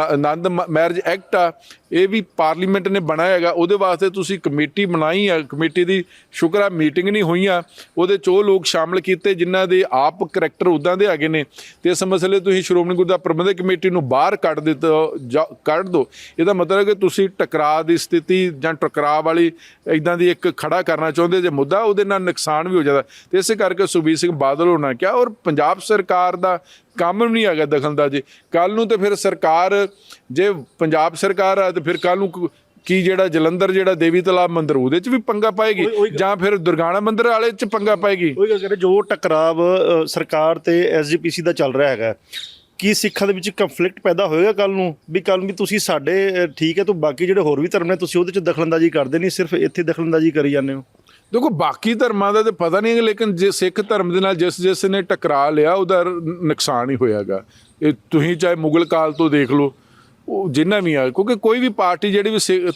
B: ਆਨੰਦ ਮੈਰਿਜ ਐਕਟ ਆ, ਇਹ ਵੀ ਪਾਰਲੀਮੈਂਟ ਨੇ ਬਣਾਇਆ ਹੈਗਾ, ਉਹਦੇ ਵਾਸਤੇ ਤੁਸੀਂ ਕਮੇਟੀ ਬਣਾਈ ਆ। ਕਮੇਟੀ ਦੀ ਸ਼ੁਕਰ ਆ ਮੀਟਿੰਗ ਨਹੀਂ ਹੋਈਆਂ, ਉਹਦੇ 'ਚ ਉਹ ਲੋਕ ਸ਼ਾਮਲ ਕੀਤੇ ਜਿਨ੍ਹਾਂ ਦੇ ਆਪ ਕਰੈਕਟਰ ਉੱਦਾਂ ਦੇ ਹੈਗੇ ਨੇ। ਤੇ ਇਸ ਮਸਲੇ ਤੁਸੀਂ ਸ਼੍ਰੋਮਣੀ ਗੁਰਦੁਆਰਾ ਪ੍ਰਬੰਧਕ ਕਮੇਟੀ ਨੂੰ ਬਾਹਰ ਕੱਢ ਕੱਢ ਦਿਓ। ਇਹਦਾ ਮਤਲਬ ਕਿ ਤੁਸੀਂ ਟਕਰਾਅ ਦੀ ਸਥਿਤੀ ਜਾਂ ਟਕਰਾਅ ਵਾਲੀ ਇੱਦਾਂ ਦੀ ਇੱਕ ਖੜਾ ਕਰਨਾ ਚਾਹੁੰਦੇ ਜੇ ਮੁੱਦਾ, ਉਹਦੇ ਨਾਲ ਨੁਕਸਾਨ ਵੀ ਹੋ ਜਾਂਦਾ। ਤੇ ਇਸੇ ਕਰਕੇ ਸੁਖਬੀਰ ਸਿੰਘ ਬਾਦਲ ਹੋਣਾ ਕਿਹਾ, ਔਰ ਪੰਜਾਬ ਸਰਕਾਰ ਦਾ ਕੰਮ ਨਹੀਂ ਹੈਗਾ ਦਖਲਅੰਦਾਜ਼ੀ। ਕੱਲ੍ਹ ਨੂੰ ਤੇ ਫਿਰ ਸਰਕਾਰ, ਜੇ ਪੰਜਾਬ ਸਰਕਾਰ ਆ ਤੇ ਫਿਰ ਕੱਲ੍ਹ ਨੂੰ ਕੀ ਜਿਹੜਾ ਜਲੰਧਰ ਜਿਹੜਾ ਦੇਵੀ ਤਲਾਬ ਮੰਦਿਰ, ਉਹਦੇ 'ਚ ਵੀ ਪੰਗਾ ਪਾਏਗੀ, ਜਾਂ ਫਿਰ ਦੁਰਗਾਣਾ ਮੰਦਿਰ ਵਾਲੇ 'ਚ ਪੰਗਾ ਪਾਏਗੀ।
A: ਉਹੀ ਗੱਲ ਕਰੇ, ਜੋ ਟਕਰਾਵ ਸਰਕਾਰ ਤੇ ਐਸਜੀਪੀਸੀ ਦਾ ਚੱਲ ਰਿਹਾ ਹੈਗਾ, ਕੀ ਸਿੱਖਾਂ ਦੇ ਵਿੱਚ ਕੰਫਲਿਕਟ ਪੈਦਾ ਹੋਏਗਾ ਕੱਲ੍ਹ ਨੂੰ ਵੀ ਤੁਸੀਂ ਸਾਡੇ ਠੀਕ ਹੈ, ਤੂੰ ਬਾਕੀ ਜਿਹੜੇ ਹੋਰ ਵੀ ਧਰਮ ਨੇ ਤੁਸੀਂ ਉਹਦੇ 'ਚ ਦਖਲਅੰਦਾਜ਼ੀ ਕਰਦੇ ਨਹੀਂ, ਸਿਰਫ ਇੱਥੇ ਦਖਲਅੰਦਾਜ਼ੀ ਕਰੀ ਜਾਂਦੇ ਹੋ।
B: ਦੇਖੋ ਬਾਕੀ ਧਰਮਾਂ ਦਾ ਤਾਂ ਪਤਾ ਨਹੀਂ, ਲੇਕਿਨ ਜੇ ਸਿੱਖ ਧਰਮ ਦੇ ਨਾਲ ਜਿਸ ਨੇ ਟਕਰਾ ਲਿਆ, ਉਹਦਾ ਨੁਕਸਾਨ ਹੀ ਹੋਇਆਗਾ। ਇਹ ਤੁਸੀਂ ਚਾਹੇ ਮੁਗਲ ਕਾਲ ਤੋਂ ਦੇਖ ਲਓ, ਉਹ ਜਿੰਨਾ ਵੀ ਆ, ਕਿਉਂਕਿ ਕੋਈ ਵੀ ਪਾਰਟੀ ਜਿਹੜੀ ਵੀ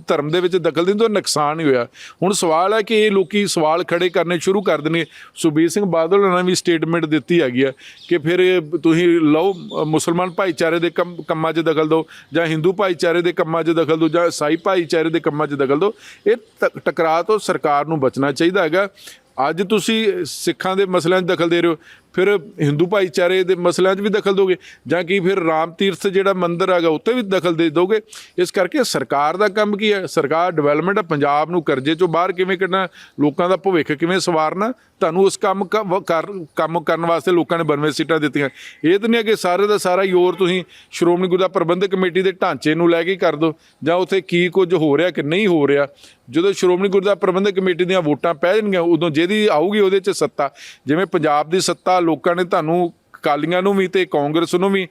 B: ਧਰਮ ਦੇ ਵਿੱਚ ਦਖਲ ਦਿੰਦੀ, ਉਹ ਨੁਕਸਾਨ ਹੀ ਹੋਇਆ। ਹੁਣ ਸਵਾਲ ਹੈ ਕਿ ਇਹ ਲੋਕੀ ਸਵਾਲ ਖੜੇ ਕਰਨੇ ਸ਼ੁਰੂ ਕਰ ਦੇਣਗੇ। ਸੁਖਬੀਰ ਸਿੰਘ ਬਾਦਲ ਨੇ ਵੀ ਸਟੇਟਮੈਂਟ ਦਿੱਤੀ ਹੈਗੀ ਆ ਕਿ ਫਿਰ ਤੁਸੀਂ ਲਓ ਮੁਸਲਮਾਨ ਭਾਈਚਾਰੇ ਦੇ ਕੰਮਾਂ 'ਚ ਦਖਲ ਦਿਓ, ਜਾਂ ਹਿੰਦੂ ਭਾਈਚਾਰੇ ਦੇ ਕੰਮਾਂ 'ਚ ਦਖਲ ਦਿਓ, ਜਾਂ ਈਸਾਈ ਭਾਈਚਾਰੇ ਦੇ ਕੰਮਾਂ 'ਚ ਦਖਲ ਦਿਓ। ਇਹ ਟਕਰਾਅ ਤੋਂ ਸਰਕਾਰ ਨੂੰ ਬਚਣਾ ਚਾਹੀਦਾ ਹੈਗਾ। ਅੱਜ ਤੁਸੀਂ ਸਿੱਖਾਂ ਦੇ ਮਸਲਿਆਂ 'ਚ ਦਖਲ ਦੇ ਰਹੇ ਹੋ, ਫਿਰ ਹਿੰਦੂ ਭਾਈਚਾਰੇ ਦੇ ਮਸਲਿਆਂ 'ਚ ਵੀ ਦਖਲ ਦੋਗੇ, ਜਾਂ ਕਿ ਫਿਰ ਰਾਮ ਤੀਰਥ ਜਿਹੜਾ ਮੰਦਿਰ ਹੈਗਾ ਉੱਤੇ ਵੀ ਦਖਲ ਦੇ ਦੋਗੇ। ਇਸ ਕਰਕੇ ਸਰਕਾਰ ਦਾ ਕੰਮ ਕੀ ਹੈ? ਸਰਕਾਰ ਡਿਵੈਲਪਮੈਂਟ, ਪੰਜਾਬ ਨੂੰ ਕਰਜ਼ੇ 'ਚੋਂ ਬਾਹਰ ਕਿਵੇਂ ਕੱਢਣਾ, ਲੋਕਾਂ ਦਾ ਭਵਿੱਖ ਕਿਵੇਂ ਸਵਾਰਨਾ, ਤੁਹਾਨੂੰ ਉਸ ਕੰਮ ਕਰਨ ਵਾਸਤੇ ਲੋਕਾਂ ਨੇ 92 ਸੀਟਾਂ ਦਿੱਤੀਆਂ। ਇਹ ਤਾਂ ਨਹੀਂ ਹੈ ਕਿ ਸਾਰੇ ਦਾ ਸਾਰਾ ਜ਼ੋਰ ਤੁਸੀਂ ਸ਼੍ਰੋਮਣੀ ਗੁਰਦੁਆਰਾ ਪ੍ਰਬੰਧਕ ਕਮੇਟੀ ਦੇ ਢਾਂਚੇ ਨੂੰ ਲੈ ਕੇ ਕਰ ਦਿਓ, ਜਾਂ ਉੱਥੇ ਕੀ ਕੁਝ ਹੋ ਰਿਹਾ ਕਿ ਨਹੀਂ ਹੋ ਰਿਹਾ। ਜਦੋਂ ਸ਼੍ਰੋਮਣੀ ਗੁਰਦੁਆਰਾ ਪ੍ਰਬੰਧਕ ਕਮੇਟੀ ਦੀਆਂ ਵੋਟਾਂ ਪੈ ਜਾਣਗੀਆਂ, ਉਦੋਂ ਜਿਹਦੀ ਆਊਗੀ ਉਹਦੇ 'ਚ ਸੱਤਾ, ਜਿਵੇਂ ਪੰਜਾਬ ਦੀ ਸੱਤਾ ਲੋਕਾਂ ਨੇ ਤੁਹਾਨੂੰ ਅਕਾਲੀਆਂ ਨੂੰ ਵੀ ਤੇ ਕਾਂਗਰਸ ਨੂੰ ਵੀ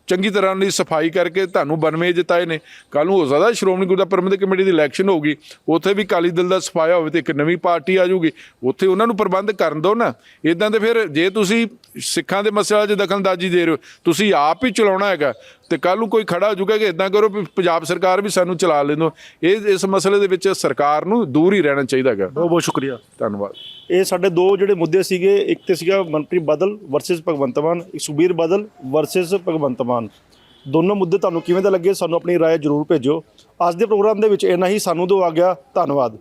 B: ਚੰਗੀ ਤਰ੍ਹਾਂ ਦੀ ਸਫਾਈ ਕਰਕੇ ਤੁਹਾਨੂੰ 92 ਜਿਤਾਏ ਨੇ। ਕੱਲ੍ਹ ਨੂੰ ਹੋ ਸਕਦਾ ਸ਼੍ਰੋਮਣੀ ਗੁਰਦੁਆਰਾ ਪ੍ਰਬੰਧਕ ਕਮੇਟੀ ਦੀ ਇਲੈਕਸ਼ਨ ਹੋਊਗੀ, ਉੱਥੇ ਵੀ ਅਕਾਲੀ ਦਲ ਦਾ ਸਫਾਇਆ ਹੋਵੇ ਤੇ ਇੱਕ ਨਵੀਂ ਪਾਰਟੀ ਆ ਜਾਊਗੀ, ਉੱਥੇ ਉਹਨਾਂ ਨੂੰ ਪ੍ਰਬੰਧ ਕਰਨ ਦਿਓ ਨਾ। ਇੱਦਾਂ ਦੇ ਫਿਰ ਜੇ ਤੁਸੀਂ ਸਿੱਖਾਂ ਦੇ ਮਸਲਿਆਂ 'ਚ ਦਖਲਅੰਦਾਜ਼ੀ ਦੇ ਰਹੇ ਹੋ, ਤੁਸੀਂ ਆਪ ਹੀ ਚਲਾਉਣਾ ਹੈਗਾ, ਤੇ ਕੱਲ੍ਹ ਨੂੰ ਕੋਈ ਖੜਾ ਹੋ ਜਾਊਗਾ ਕਿ ਇੱਦਾਂ ਕਰੋ ਵੀ ਪੰਜਾਬ ਸਰਕਾਰ ਵੀ ਸਾਨੂੰ ਚਲਾ ਲੈਣ ਦਿਓ। ਇਸ ਮਸਲੇ ਦੇ ਵਿੱਚ ਸਰਕਾਰ ਨੂੰ ਦੂਰ ਹੀ ਰਹਿਣਾ ਚਾਹੀਦਾ ਹੈਗਾ।
A: ਬਹੁਤ ਬਹੁਤ ਸ਼ੁਕਰੀਆ,
B: ਧੰਨਵਾਦ।
A: ਇਹ ਸਾਡੇ ਦੋ ਜਿਹੜੇ ਮੁੱਦੇ ਸੀਗੇ, ਇੱਕ ਤੇ ਸੀਗਾ ਮਨਪ੍ਰੀਤ ਬਾਦਲ ਵਰਸਸ ਭਗਵੰਤ ਮਾਨ, ਇੱਕ ਸੁਖਬੀਰ ਬਾਦਲ ਵਰਸਸ ਭਗਵੰਤ ਮਾਨ। ਦੋਨੋਂ ਮੁੱਦੇ ਤੁਹਾਨੂੰ ਕਿਵੇਂ ਦੇ ਲੱਗੇ, ਸਾਨੂੰ ਆਪਣੀ ਰਾਏ ਜ਼ਰੂਰ ਭੇਜੋ। ਅੱਜ ਦੇ ਪ੍ਰੋਗਰਾਮ ਦੇ ਵਿੱਚ ਇੰਨਾ ਹੀ, ਸਾਨੂੰ ਦਿਓ ਆ ਗਿਆ, ਧੰਨਵਾਦ।